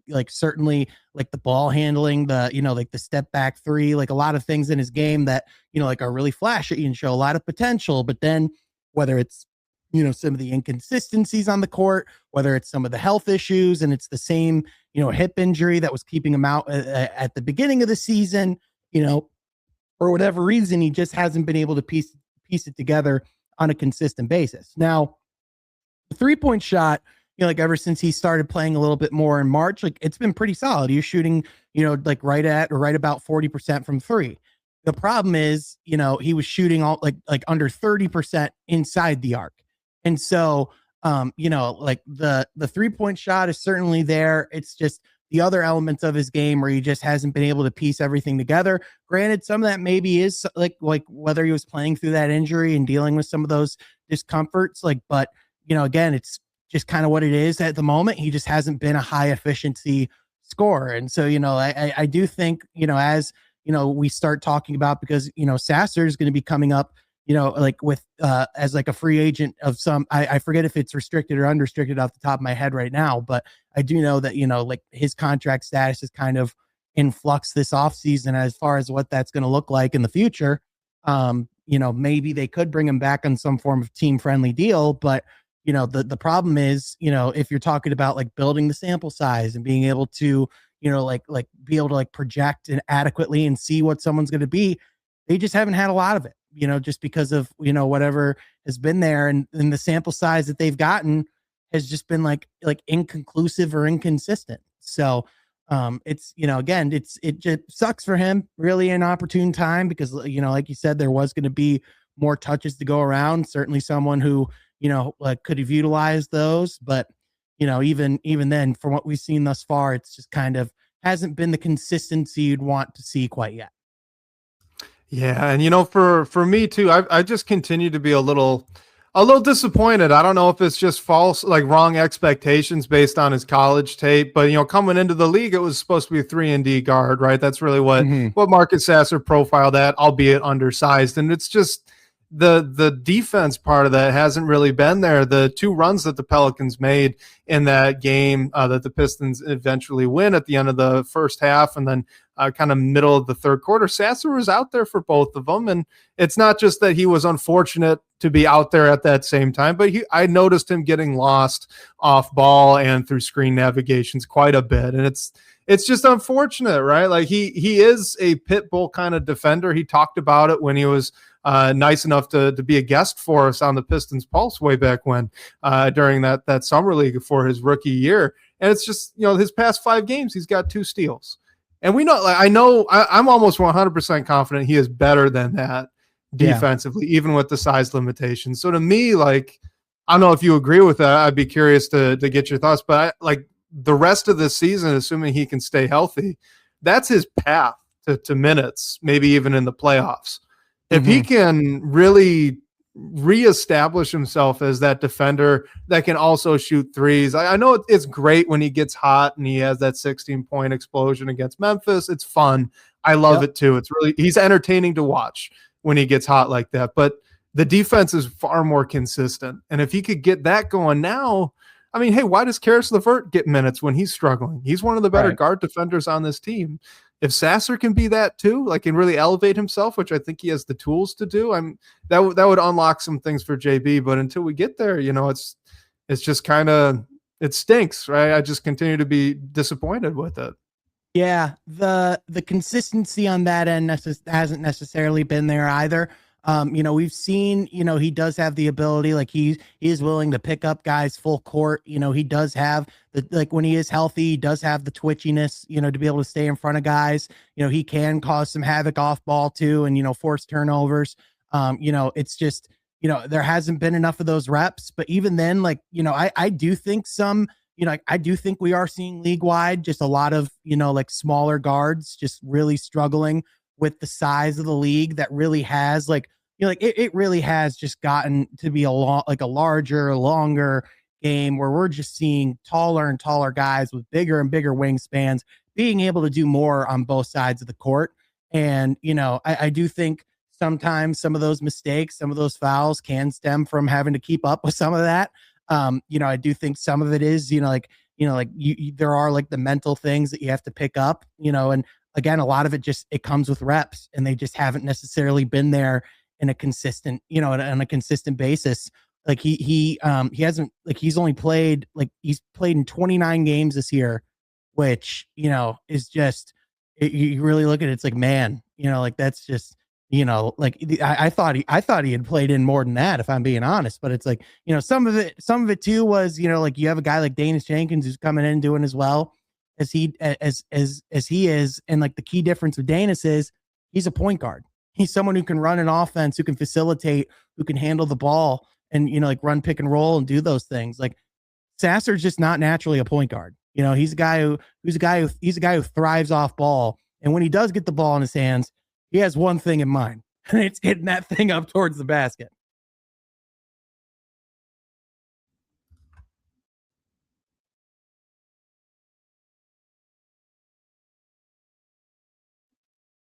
like certainly like the ball handling, the like the step back three, like a lot of things in his game that like are really flashy and show a lot of potential. But then whether it's some of the inconsistencies on the court, whether it's some of the health issues, and it's the same hip injury that was keeping him out at the beginning of the season, for whatever reason, he just hasn't been able to piece it together on a consistent basis. Now, the 3-point shot, like ever since he started playing a little bit more in March, like it's been pretty solid. He's shooting, like right at or right about 40% from three. The problem is, he was shooting all like under 30% inside the arc. And so, like the 3-point shot is certainly there. It's just the other elements of his game where he just hasn't been able to piece everything together. Granted, some of that maybe is like whether he was playing through that injury and dealing with some of those discomforts, but again, it's just kind of what it is at the moment. He just hasn't been a high efficiency scorer. And so, I do think, as, we start talking about, because, Sasser is going to be coming up, like with as like a free agent of some, I forget if it's restricted or unrestricted off the top of my head right now, but I do know that, like his contract status is kind of in flux this offseason as far as what that's going to look like in the future. Maybe they could bring him back on some form of team friendly deal, but the problem is, if you're talking about like building the sample size and being able to, like be able to like project and adequately and see what someone's going to be, they just haven't had a lot of it. Just because of, whatever has been there, and the sample size that they've gotten has just been like inconclusive or inconsistent. So it's, again, it just sucks for him, really an opportune time, because, like you said, there was going to be more touches to go around. Certainly someone who, could have utilized those, but even then, from what we've seen thus far, it's just kind of hasn't been the consistency you'd want to see quite yet. Yeah, and for me too, I just continue to be a little disappointed. I don't know if it's just wrong expectations based on his college tape, but coming into the league, it was supposed to be a 3-and-D guard, right? That's really what Marcus Sasser profiled at, albeit undersized, and it's just the defense part of that hasn't really been there. The 2 runs that the Pelicans made in that game that the Pistons eventually win at the end of the first half, and then kind of middle of the third quarter, Sasser was out there for both of them. And it's not just that he was unfortunate to be out there at that same time, but I noticed him getting lost off ball and through screen navigations quite a bit. And it's just unfortunate, right? Like he is a pit bull kind of defender. He talked about it when he was nice enough to be a guest for us on the Pistons Pulse way back when during that summer league for his rookie year. And it's just, his past 5 games, he's got 2 steals. And we know, I'm almost 100% confident he is better than that defensively, even with the size limitations. So to me, I don't know if you agree with that. I'd be curious to get your thoughts. But the rest of this season, assuming he can stay healthy, that's his path to minutes, maybe even in the playoffs. If he can really reestablish himself as that defender that can also shoot threes. I know it's great when he gets hot and he has that 16-point explosion against Memphis. It's fun. I love it too. He's entertaining to watch when he gets hot like that. But the defense is far more consistent. And if he could get that going now, hey, why does Karis LeVert get minutes when he's struggling? He's one of the better guard defenders on this team. If Sasser can be that too, and really elevate himself, which I think he has the tools to do, that would unlock some things for JB. But until we get there, it's just kind of, it stinks, right? I just continue to be disappointed with it. Yeah, the consistency on that end hasn't necessarily been there either. We've seen, he does have the ability, he is willing to pick up guys full court. He does have when he is healthy, he does have the twitchiness, to be able to stay in front of guys. He can cause some havoc off ball too, and, force turnovers. It's just, there hasn't been enough of those reps, but even then, I do think I do think we are seeing league wide, just a lot of, smaller guards just really struggling with the size of the league that really has it really has just gotten to be a larger, longer game where we're just seeing taller and taller guys with bigger and bigger wingspans being able to do more on both sides of the court. And, I do think sometimes some of those mistakes, some of those fouls can stem from having to keep up with some of that. I do think some of it is, there are the mental things that you have to pick up, and again, a lot of it comes with reps, and they just haven't necessarily been there in a consistent, on a consistent basis. He hasn't, he's only played, he's played in 29 games this year, which, is just, you really look at it, it's man, that's just, I thought he had played in more than that, if I'm being honest, but it's some of it too was, you have a guy like Danis Jenkins who's coming in and doing as well as he is. And the key difference with Danis is he's a point guard. He's someone who can run an offense, who can facilitate, who can handle the ball and, run pick and roll and do those things. Sasser's just not naturally a point guard. He's a guy who thrives off ball. And when he does get the ball in his hands, he has one thing in mind, and it's getting that thing up towards the basket.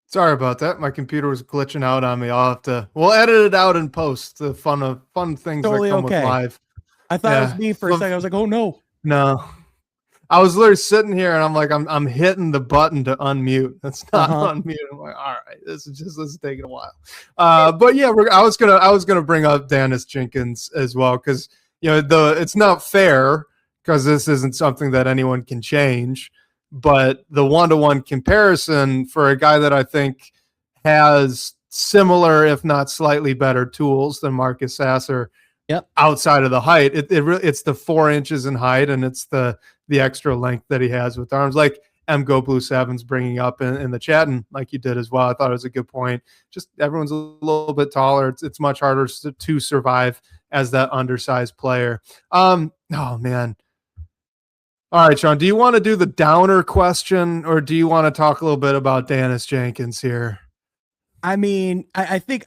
Sorry about that. My computer was glitching out on me. We'll edit it out in post. The fun things totally that come with live. I thought it was me for a second. I was like, oh no. No. I was literally sitting here and I'm hitting the button to unmute. That's not unmute. I'm like, all right, this is taking a while. But yeah, I was gonna bring up Danis Jenkins as well, because it's not fair, because this isn't something that anyone can change. But the 1-to-1 comparison for a guy that I think has similar, if not slightly better tools than Marcus Sasser. Yep. Outside of the height, it's the 4 inches in height, and it's the extra length that he has with arms, like M Go Blue Seven's bringing up in the chat, and like you did as well. I thought it was a good point. Just everyone's a little bit taller. It's much harder to survive as that undersized player. Oh man, All right, Sean, do you want to do the downer question, or do you want to talk a little bit about Dennis Jenkins here? I mean, I think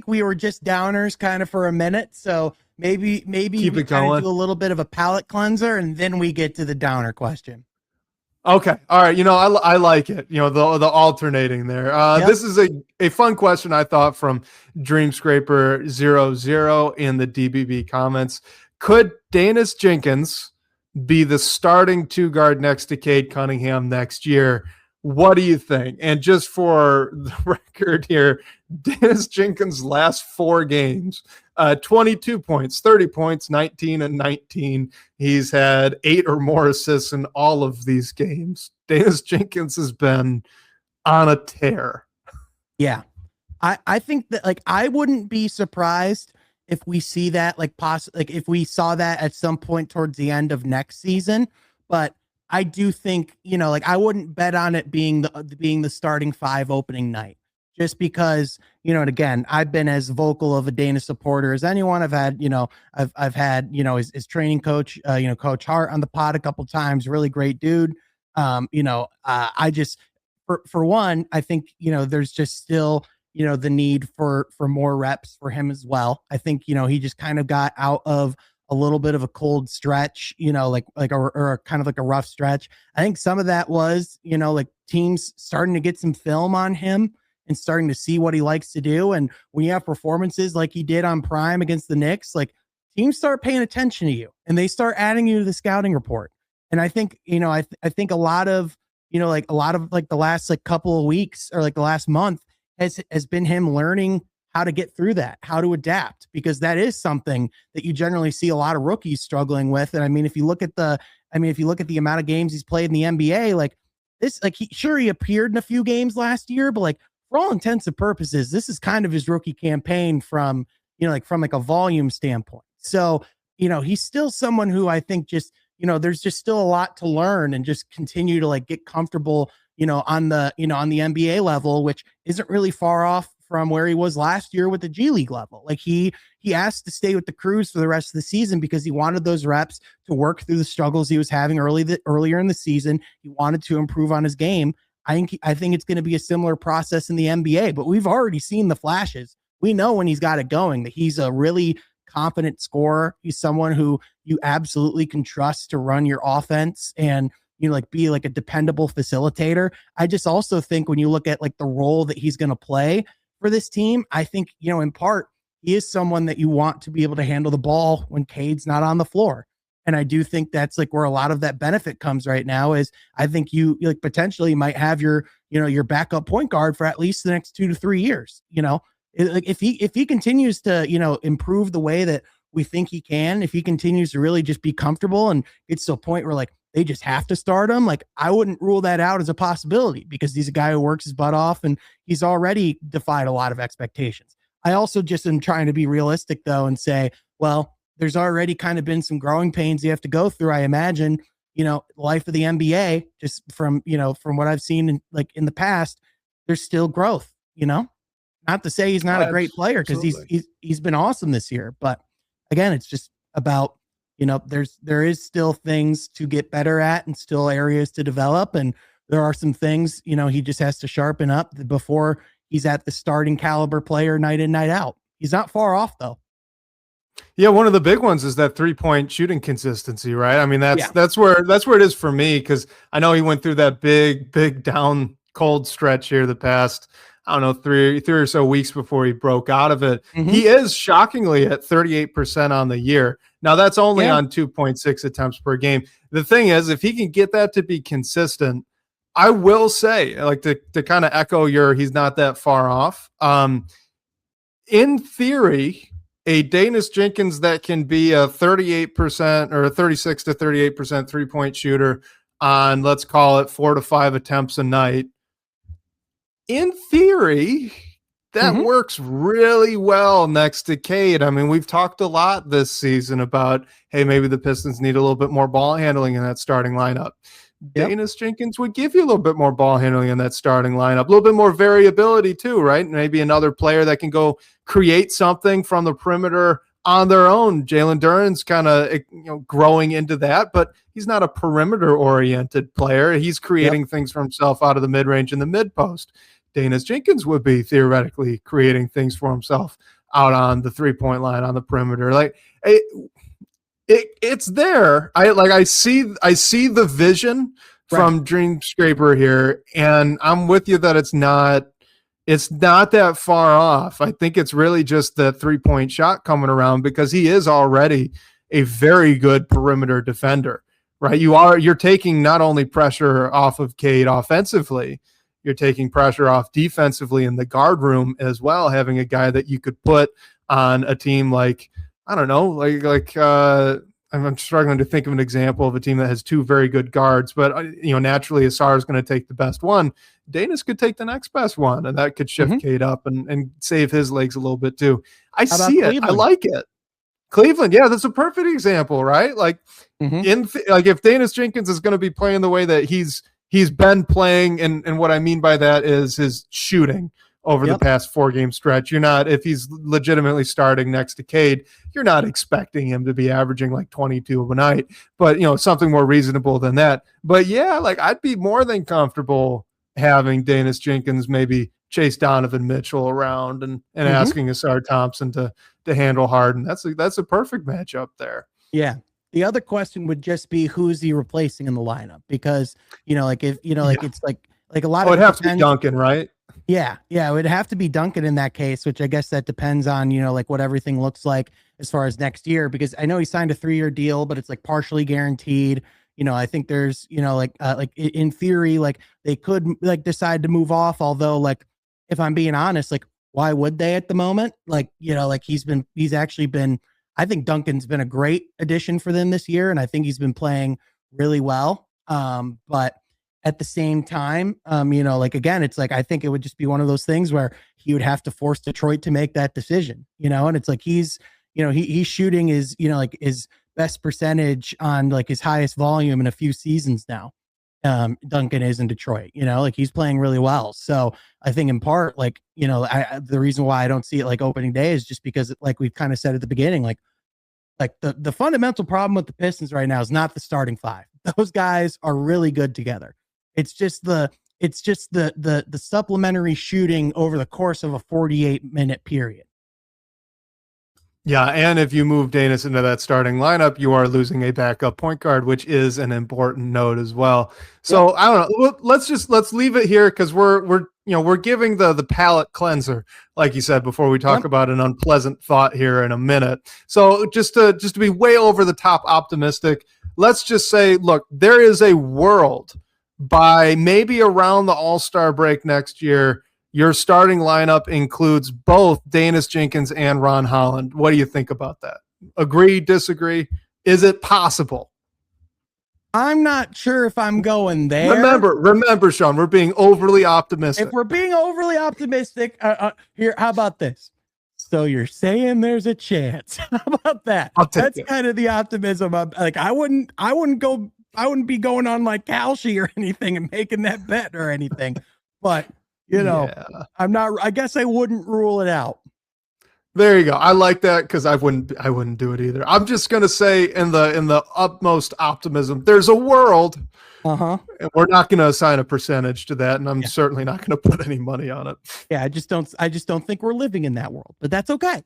we were just downers kind of for a minute. So maybe keep we kind of do a little bit of a palate cleanser and then we get to the downer question. Okay. All right. I like it. The alternating there. Yep. This is a fun question, I thought, from Dreamscraper00 in the DBB comments. Could Dennis Jenkins be the starting 2-guard next to Cade Cunningham next year? What do you think? And just for the record here, Dennis Jenkins' last 4 games, 22 points, 30 points, 19 and 19. He's had 8 or more assists in all of these games. Dennis Jenkins has been on a tear. Yeah. I think that I wouldn't be surprised if we see that if we saw that at some point towards the end of next season, but I do think, I wouldn't bet on it being the starting 5 opening night, just because, and again, I've been as vocal of a Dana supporter as anyone. I've had, I've had, his training coach, Coach Hart on the pod a couple times, really great dude. I just, for one, I think, there's just still, the need for more reps for him as well. I think, he just kind of got out of a little bit of a cold stretch, or kind of like a rough stretch. I think some of that was, teams starting to get some film on him and starting to see what he likes to do. And when you have performances like he did on Prime against the Knicks, teams start paying attention to you and they start adding you to the scouting report. And I think, I think a lot of the last couple of weeks or the last month has been him learning how to get through that, how to adapt, because that is something that you generally see a lot of rookies struggling with. And I mean, if you look at the amount of games he's played in the NBA, he appeared in a few games last year, but for all intents and purposes, this is kind of his rookie campaign from a volume standpoint. So, he's still someone who I think just, there's just still a lot to learn and just continue to get comfortable, on the NBA level, which isn't really far off from where he was last year with the G League level. He asked to stay with the Crews for the rest of the season because he wanted those reps to work through the struggles he was having earlier in the season. He wanted to improve on his game. I think it's going to be a similar process in the NBA, but we've already seen the flashes. We know when he's got it going that he's a really confident scorer. He's someone who you absolutely can trust to run your offense and be a dependable facilitator. I just also think when you look at the role that he's going to play for this team, I think, in part, he is someone that you want to be able to handle the ball when Cade's not on the floor. And I do think that's where a lot of that benefit comes right now is I think you potentially might have your backup point guard for at least the next 2 to 3 years. If he continues to, improve the way that we think he can, if he continues to really just be comfortable and gets to a point where they just have to start him, I wouldn't rule that out as a possibility because he's a guy who works his butt off and he's already defied a lot of expectations. I also just am trying to be realistic though and say, well, there's already kind of been some growing pains you have to go through. I imagine, life of the NBA, just from what I've seen in the past, there's still growth, not to say he's not a great player because he's been awesome this year. But again, it's just about, there is still things to get better at and still areas to develop. And there are some things, he just has to sharpen up before he's at the starting caliber player night in, night out. He's not far off though. Yeah. One of the big ones is that 3-point shooting consistency, right? I mean, that's where it is for me. Cause I know he went through that big down cold stretch here the past, I don't know, three or so weeks before he broke out of it. Mm-hmm. He is shockingly at 38% on the year. Now that's only on 2.6 attempts per game. The thing is, if he can get that to be consistent, I will say, to kind of echo he's not that far off. In theory, a Dennis Jenkins that can be a 38% or a 36 to 38% 3-point shooter on, let's call it 4 to 5 attempts a night. In theory, that works really well next to Cade. I mean, we've talked a lot this season about, hey, maybe the Pistons need a little bit more ball handling in that starting lineup. Yep. Dennis Jenkins would give you a little bit more ball handling in that starting lineup, a little bit more variability too, right? Maybe another player that can go create something from the perimeter on their own. Jalen Duren's kind of growing into that, but he's not a perimeter-oriented player. He's creating things for himself out of the mid-range and the mid-post. Danis Jenkins would be theoretically creating things for himself out on the three-point line on the perimeter. Like it's there. I see the vision from Dreamscaper here, and I'm with you that it's not that far off. I think it's really just the three-point shot coming around, because he is already a very good perimeter defender, right? You're taking not only pressure off of Cade offensively, you're taking pressure off defensively in the guard room as well, having a guy that you could put on a team like, I don't know, I'm struggling to think of an example of a team that has two very good guards, but naturally Asar is going to take the best one. Danis could take the next best one, and that could shift Cade up and save his legs a little bit too. I see it. I like it. Cleveland, yeah, that's a perfect example, right? Like if Danis Jenkins is going to be playing the way that he's been playing, and what I mean by that is his shooting over the past 4-game stretch. If he's legitimately starting next to Cade, you're not expecting him to be averaging like 22 a night, but something more reasonable than that. But yeah, like I'd be more than comfortable having Danis Jenkins maybe chase Donovan Mitchell around and asking Asar Thompson to handle Harden. That's a perfect matchup there. Yeah. The other question would just be, who's he replacing in the lineup? Because, it's like a lot of it would have to be Duncan, right? Yeah. It would have to be Duncan in that case, which I guess that depends on, what everything looks like as far as next year, because I know he signed a 3-year deal, but it's like partially guaranteed. I think there's, in theory, like they could like decide to move off. Although, like, if I'm being honest, like, why would they at the moment? Like, he's actually been, I think Duncan's been a great addition for them this year. And I think he's been playing really well. But at the same time, again, it's like, I think it would just be one of those things where he would have to force Detroit to make that decision, and it's like, he's shooting his, his best percentage on like his highest volume in a few seasons now. Duncan is in Detroit, he's playing really well. So I think in part, like, the reason why I don't see it like opening day is just because, like we've kind of said at the beginning, like the fundamental problem with the Pistons right now is not the starting five. Those guys are really good together. It's just the supplementary shooting over the course of a 48-minute period. Yeah, and if you move Danis into that starting lineup, you are losing a backup point guard, which is an important note as well. So I don't know. Let's leave it here, because we're giving the palate cleanser, like you said before we talk about an unpleasant thought here in a minute. So just to be way over the top optimistic, let's just say, look, there is a world by maybe around the All-Star break next year, your starting lineup includes both Danis Jenkins and Ron Holland. What do you think about that? Agree, disagree? Is it possible? I'm not sure if I'm going there. Remember, Sean, we're being overly optimistic. If we're being overly optimistic, here, how about this? So you're saying there's a chance? How about that? That's kind of the optimism. I wouldn't be going on like Kalshi or anything and making that bet or anything, but I guess I wouldn't rule it out. There you go. I like that, because I wouldn't do it either. I'm just gonna say in the utmost optimism, there's a world. And we're not gonna assign a percentage to that, and I'm certainly not gonna put any money on it. Yeah, I just don't think we're living in that world, but that's okay.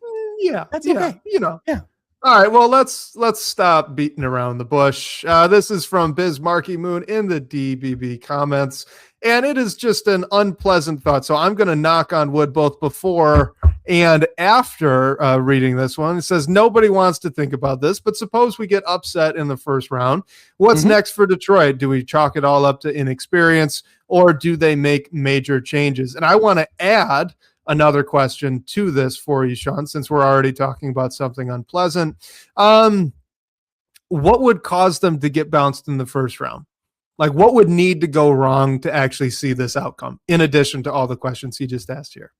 That's okay. Yeah. All right, well, let's stop beating around the bush. This is from Biz Marky Moon in the DBB comments, and it is just an unpleasant thought. So I'm going to knock on wood both before and after reading this one. It says, nobody wants to think about this, but suppose we get upset in the first round. What's next for Detroit? Do we chalk it all up to inexperience, or do they make major changes? And I want to add another question to this for you, Sean, since we're already talking about something unpleasant. What would cause them to get bounced in the first round? Like, what would need to go wrong to actually see this outcome, in addition to all the questions he just asked here?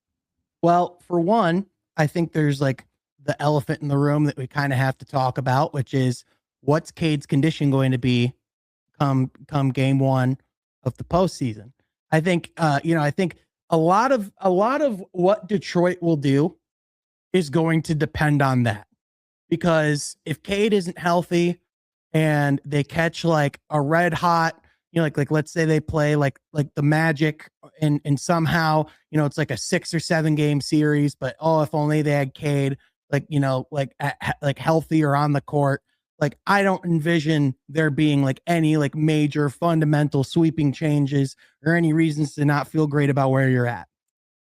Well, for one, I think there's like the elephant in the room that we kind of have to talk about, which is, what's Cade's condition going to be come game one of the postseason? I think, I think a lot of what Detroit will do is going to depend on that. because if Cade isn't healthy and they catch like a red hot, like let's say they play like the Magic and somehow, it's like a 6 or 7 game series, but if only they had Cade, like healthy or on the court. Like, I don't envision there being like any like major fundamental sweeping changes or any reasons to not feel great about where you're at.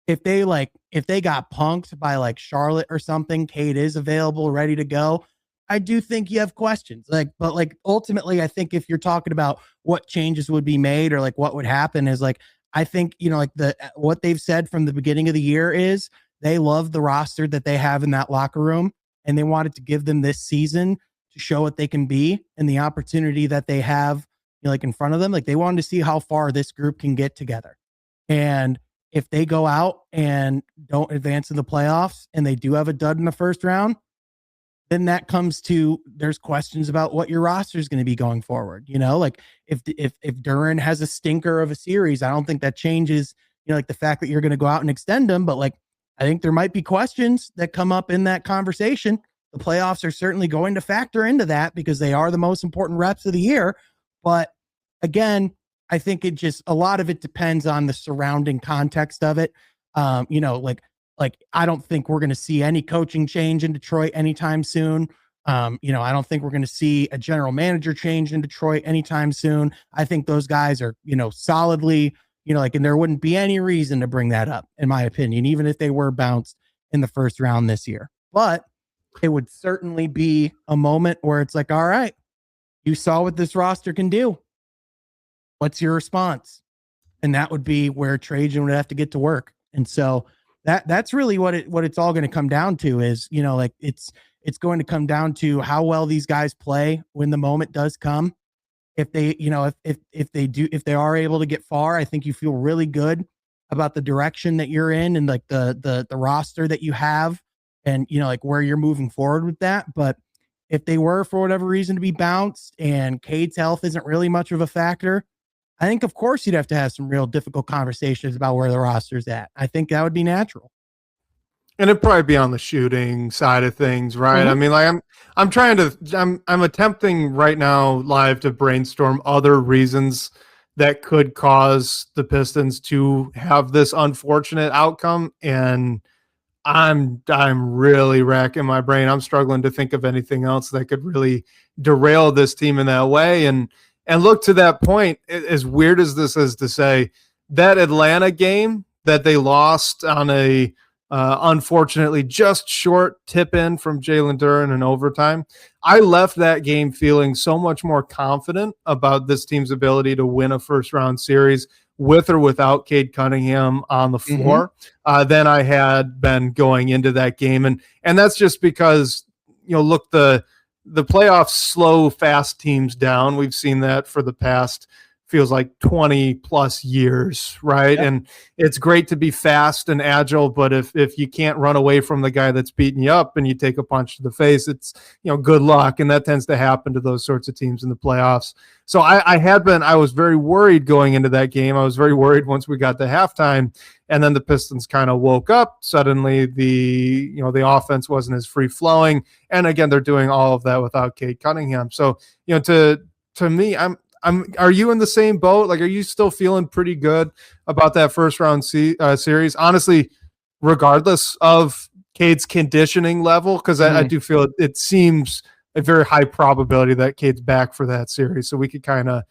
If they got punked by like Charlotte or something, Cade is available, ready to go. I do think you have questions. But ultimately, I think if you're talking about what changes would be made or like what would happen is like, I think, what they've said from the beginning of the year is they love the roster that they have in that locker room, and they wanted to give them this season to show what they can be and the opportunity that they have, in front of them. Like, they wanted to see how far this group can get together. And if they go out and don't advance in the playoffs and they do have a dud in the first round, then that comes to, there's questions about what your roster is going to be going forward. Like if Duren has a stinker of a series, I don't think that changes, like the fact that you're going to go out and extend them. But like, I think there might be questions that come up in that conversation. The playoffs are certainly going to factor into that because they are the most important reps of the year. But again, I think a lot of it depends on the surrounding context of it. Like I don't think we're going to see any coaching change in Detroit anytime soon. I don't think we're going to see a general manager change in Detroit anytime soon. I think those guys are, solidly, and there wouldn't be any reason to bring that up, in my opinion, even if they were bounced in the first round this year. But it would certainly be a moment where it's like, all right, you saw what this roster can do. What's your response? And that would be where Trajan would have to get to work. And so that's really what it's all going to come down to is, it's going to come down to how well these guys play when the moment does come. If they, if they are able to get far, I think you feel really good about the direction that you're in and like the roster that you have and, like where you're moving forward with that. But if they were for whatever reason to be bounced and Cade's health isn't really much of a factor, I think, of course, you'd have to have some real difficult conversations about where the roster's at. I think that would be natural. And it'd probably be on the shooting side of things, right? Mm-hmm. I mean, like I'm attempting right now live to brainstorm other reasons that could cause the Pistons to have this unfortunate outcome. And I'm really racking my brain. I'm struggling to think of anything else that could really derail this team in that way. And look, to that point, as weird as this is to say, that Atlanta game that they lost on a unfortunately just short tip in from Jalen Duren in overtime, I left that game feeling so much more confident about this team's ability to win a first round series with or without Cade Cunningham on the floor than I had been going into that game. And that's just because, look, the playoffs slow fast teams down. We've seen that for the past, feels like 20 plus years, right? Yep. And it's great to be fast and agile, but if you can't run away from the guy that's beating you up and you take a punch to the face, it's, good luck. And that tends to happen to those sorts of teams in the playoffs. So I was very worried going into that game. I was very worried once we got to halftime, and then the Pistons kind of woke up. Suddenly the offense wasn't as free flowing. And again, they're doing all of that without Cade Cunningham. So, to me, are you in the same boat? Like, are you still feeling pretty good about that first round series? Honestly, regardless of Cade's conditioning level, because I do feel it seems a very high probability that Cade's back for that series. So we could kind of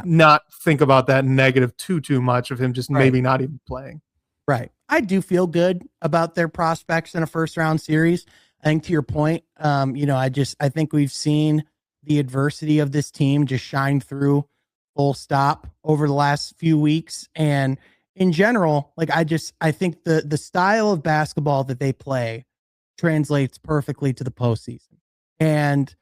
not think about that negative too much of him just maybe not even playing. Right. I do feel good about their prospects in a first round series. I think to your point, I think we've seen the adversity of this team just shine through full stop over the last few weeks. And in general, like, I think the style of basketball that they play translates perfectly to the postseason. And,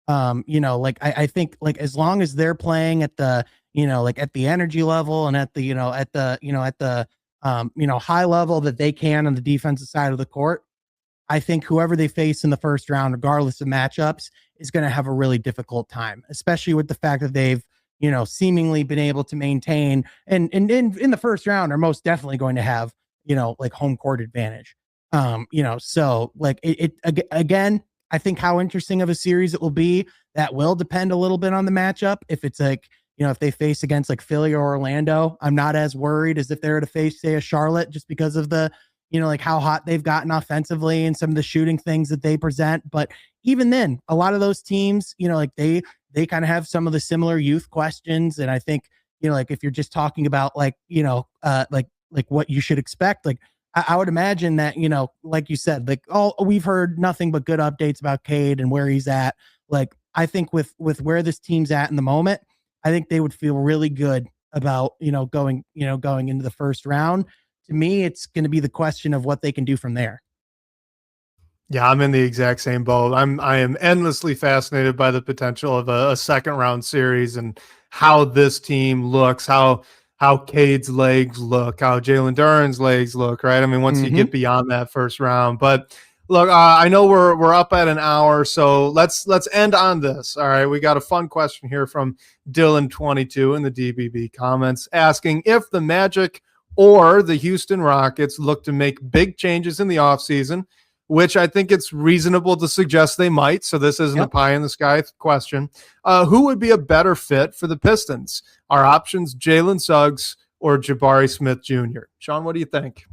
I think like, as long as they're playing at the, at the energy level and at the, high level that they can on the defensive side of the court, I think whoever they face in the first round, regardless of matchups, is going to have a really difficult time, especially with the fact that they've, seemingly been able to maintain and in the first round are most definitely going to have, like home court advantage. So like again, I think how interesting of a series it will be, that will depend a little bit on the matchup. If it's like, if they face against like Philly or Orlando, I'm not as worried as if they were to face, say, a Charlotte, just because of the, like how hot they've gotten offensively and some of the shooting things that they present. But even then, a lot of those teams, like they kind of have some of the similar youth questions. And I think, like if you're just talking about like, like what you should expect, like I would imagine that, like you said, like, we've heard nothing but good updates about Cade and where he's at. Like, I think with where this team's at in the moment, I think they would feel really good about, going into the first round. To me, it's going to be the question of what they can do from there. Yeah, I'm in the exact same boat. I am endlessly fascinated by the potential of a second round series and how this team looks, how Cade's legs look, how Jalen Duren's legs look, right? I mean, once you get beyond that first round. But look, I know we're up at an hour, so let's end on this. All right, we got a fun question here from Dylan22 in the DBB comments asking if the Magic or the Houston Rockets look to make big changes in the offseason, which I think it's reasonable to suggest they might. So this isn't a pie in the sky question. Who would be a better fit for the Pistons? Our options, Jalen Suggs or Jabari Smith Jr. Sean, what do you think?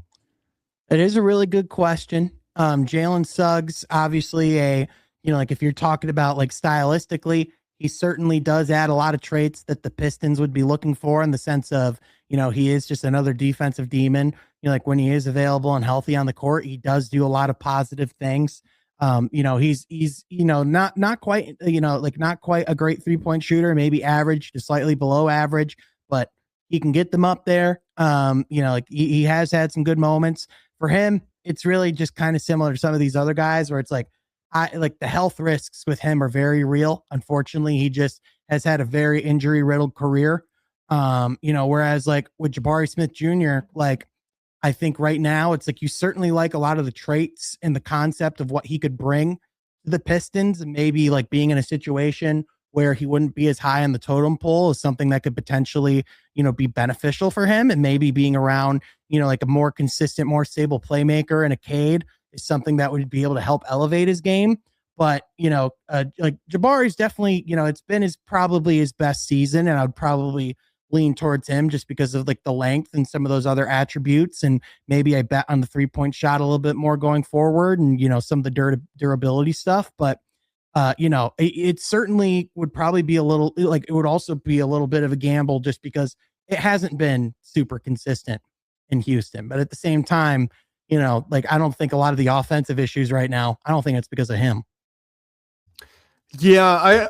It is a really good question. Jalen Suggs, obviously like if you're talking about like stylistically, he certainly does add a lot of traits that the Pistons would be looking for, in the sense of, he is just another defensive demon. Like when he is available and healthy on the court, he does do a lot of positive things. He's not quite, not quite a great 3-point shooter, maybe average to slightly below average, but he can get them up there. Like he has had some good moments. For him, it's really just kind of similar to some of these other guys where it's like, the health risks with him are very real. Unfortunately, he just has had a very injury riddled career. Whereas like with Jabari Smith Jr., like I think right now it's like you certainly like a lot of the traits and the concept of what he could bring to the Pistons, and maybe like being in a situation where he wouldn't be as high on the totem pole is something that could potentially, be beneficial for him. And maybe being around, like a more consistent, more stable playmaker and a Cade is something that would be able to help elevate his game. But, like Jabari's definitely, it's been probably his best season, and I would probably lean towards him just because of like the length and some of those other attributes. And maybe I bet on the 3-point shot a little bit more going forward, and, some of the durability stuff. But, it certainly would probably be a little, like, it would also be a little bit of a gamble just because it hasn't been super consistent in Houston. But at the same time, like, I don't think a lot of the offensive issues right now, I don't think it's because of him. Yeah,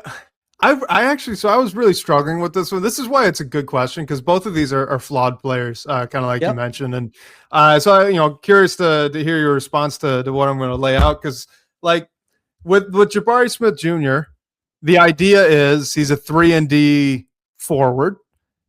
I actually, so I was really struggling with this one. This is why it's a good question, because both of these are flawed players, kind of like you mentioned. And so I, curious to hear your response to what I'm going to lay out. Because like with Jabari Smith Jr., the idea is he's a 3-and-D forward,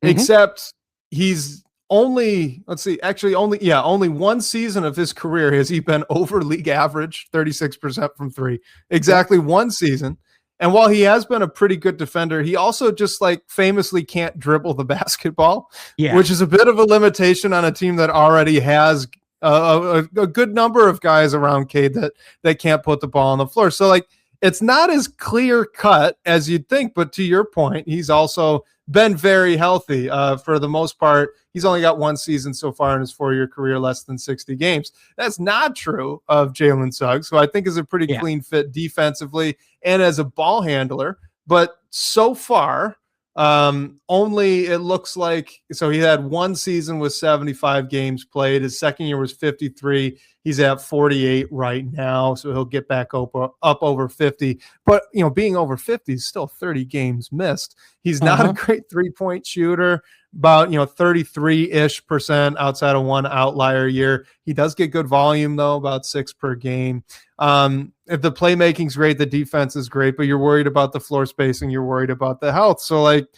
except he's only one season of his career has he been over league average, 36% from three. Exactly one season. And while he has been a pretty good defender, he also just like famously can't dribble the basketball, which is a bit of a limitation on a team that already has a good number of guys around Cade that can't put the ball on the floor. So like, it's not as clear cut as you'd think, but to your point, he's also been very healthy for the most part. He's only got one season so far in his 4-year career, less than 60 games. That's not true of Jalen Suggs, who I think is a pretty clean fit defensively and as a ball handler. But so far, only it looks like, so he had one season with 75 games played. His second year was 53. He's at 48 right now, so he'll get back up over 50. But, being over 50 is still 30 games missed. He's not a great 3-point shooter, about, 33-ish% outside of one outlier year. He does get good volume, though, about 6 per game. If the playmaking's great, the defense is great, but you're worried about the floor spacing, you're worried about the health. So, like,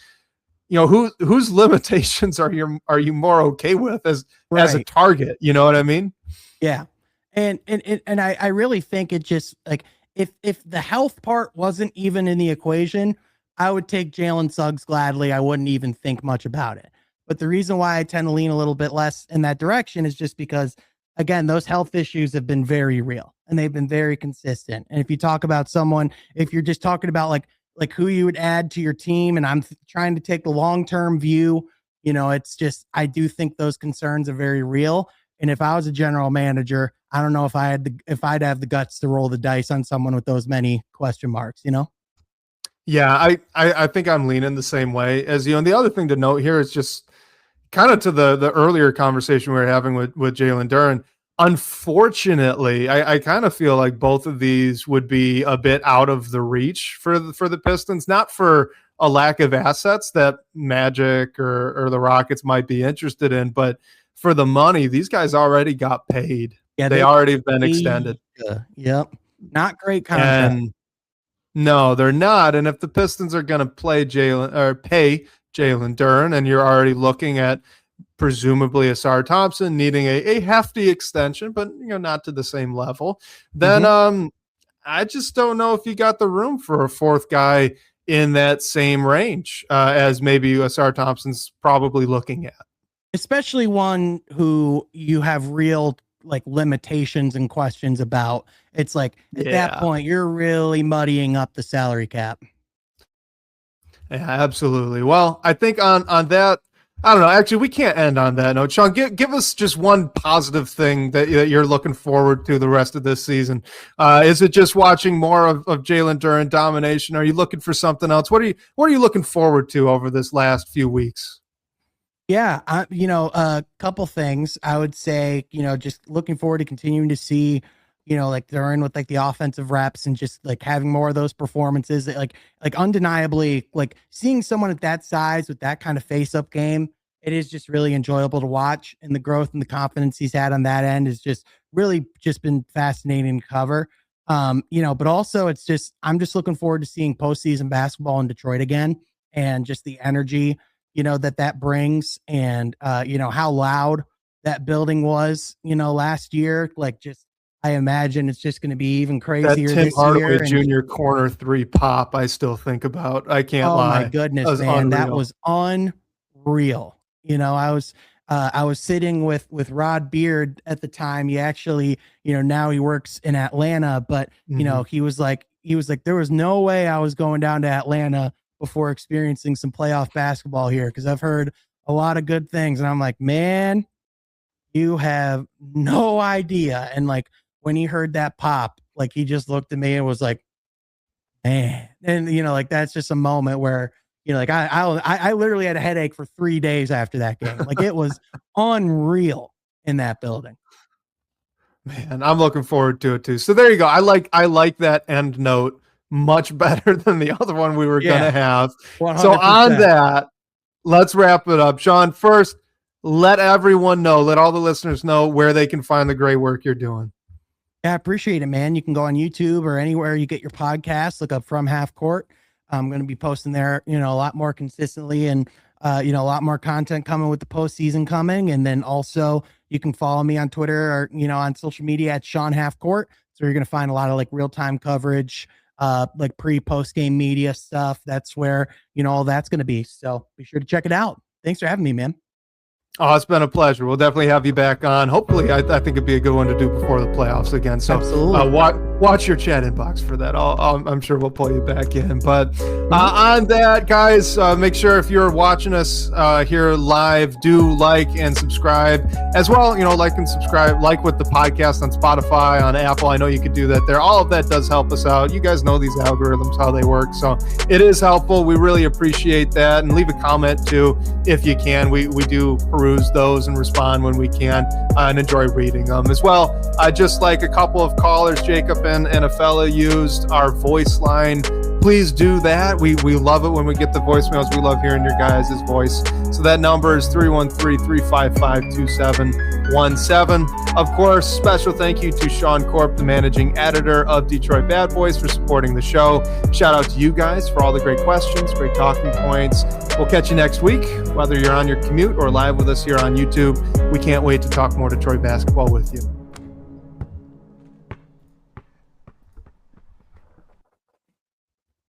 whose limitations are you more okay with as a target? You know what I mean? Yeah. And I really think it just like if the health part wasn't even in the equation, I would take Jalen Suggs gladly. I wouldn't even think much about it. But the reason why I tend to lean a little bit less in that direction is just because again, those health issues have been very real and they've been very consistent. And if you talk about someone, if you're just talking about like who you would add to your team, and I'm trying to take the long-term view, it's just, I do think those concerns are very real. And if I was a general manager, I don't know if I'd have the guts to roll the dice on someone with those many question marks, Yeah, I think I'm leaning the same way as you. And the other thing to note here is just kind of to the earlier conversation we were having with Jalen Duren. Unfortunately, I kind of feel like both of these would be a bit out of the reach for the Pistons, not for a lack of assets that Magic or the Rockets might be interested in, but for the money. These guys already got paid. Yeah, they already have been extended. Yep. Not great contract. And no, they're not. And if the Pistons are going to pay Jalen Duren, and you're already looking at presumably Asar Thompson needing a hefty extension, but not to the same level, then I just don't know if you got the room for a fourth guy in that same range as maybe Asar Thompson's probably looking at. Especially one who you have real limitations and questions about. It's like at that point, you're really muddying up the salary cap. Yeah, absolutely. Well, I think on that, I don't know. Actually, we can't end on that note. Sean, give us just one positive thing that you're looking forward to the rest of this season. Is it just watching more of Jalen Duren domination? Are you looking for something else? What are you looking forward to over this last few weeks? Yeah, a couple things. I would say, just looking forward to continuing to see, Duren with the offensive reps and just having more of those performances that undeniably seeing someone at that size with that kind of face-up game. It is just really enjoyable to watch, and the growth and the confidence he's had on that end is just really just been fascinating to cover. But also I'm just looking forward to seeing postseason basketball in Detroit again, and just the energy that brings, and how loud that building was last year. I imagine it's just going to be even crazier that Tim this Hardaway year. Jr. corner 3 pop I still think about. I can't lie. Oh my goodness, man. That was unreal. I was sitting with Rod Beard at the time. He actually, now he works in Atlanta, but he was like, there was no way I was going down to Atlanta before experiencing some playoff basketball here, because I've heard a lot of good things. And I'm like, man, you have no idea. And when he heard that pop, he just looked at me and was like, man. And that's just a moment where I literally had a headache for 3 days after that game. It was unreal in that building. Man, I'm looking forward to it too. So there you go. I like that end note much better than the other one we were going to have. 100%. So on that, let's wrap it up. Sean, first, let everyone know, let all the listeners know where they can find the great work you're doing. Yeah, I appreciate it, man. You can go on YouTube or anywhere you get your podcast, look up From Half Court. I'm going to be posting there, a lot more consistently, and, a lot more content coming with the postseason coming. And then also you can follow me on Twitter or, on social media at Sean Half Court. So you're going to find a lot of real-time coverage, pre-post game media stuff. That's where, all that's going to be. So be sure to check it out. Thanks for having me, man. Oh, it's been a pleasure. We'll definitely have you back on. Hopefully, I think it'd be a good one to do before the playoffs again. So watch your chat inbox for that. I'm sure we'll pull you back in. But on that, guys, make sure if you're watching us here live, do like and subscribe as well. Like and subscribe, with the podcast on Spotify, on Apple. I know you could do that there. All of that does help us out. You guys know these algorithms, how they work. So it is helpful. We really appreciate that. And leave a comment too if you can. We do peruse those and respond when we can, and enjoy reading them as well. Just like a couple of callers, Jacob and a fella, used our voice line. Please do that. We love it when we get the voicemails. We love hearing your guys' voice. So that number is 313-355-2717. Of course, special thank you to Sean Corp, the managing editor of Detroit Bad Boys, for supporting the show. Shout out to you guys for all the great questions, great talking points. We'll catch you next week, whether you're on your commute or live with us here on YouTube. We can't wait to talk more Detroit basketball with you.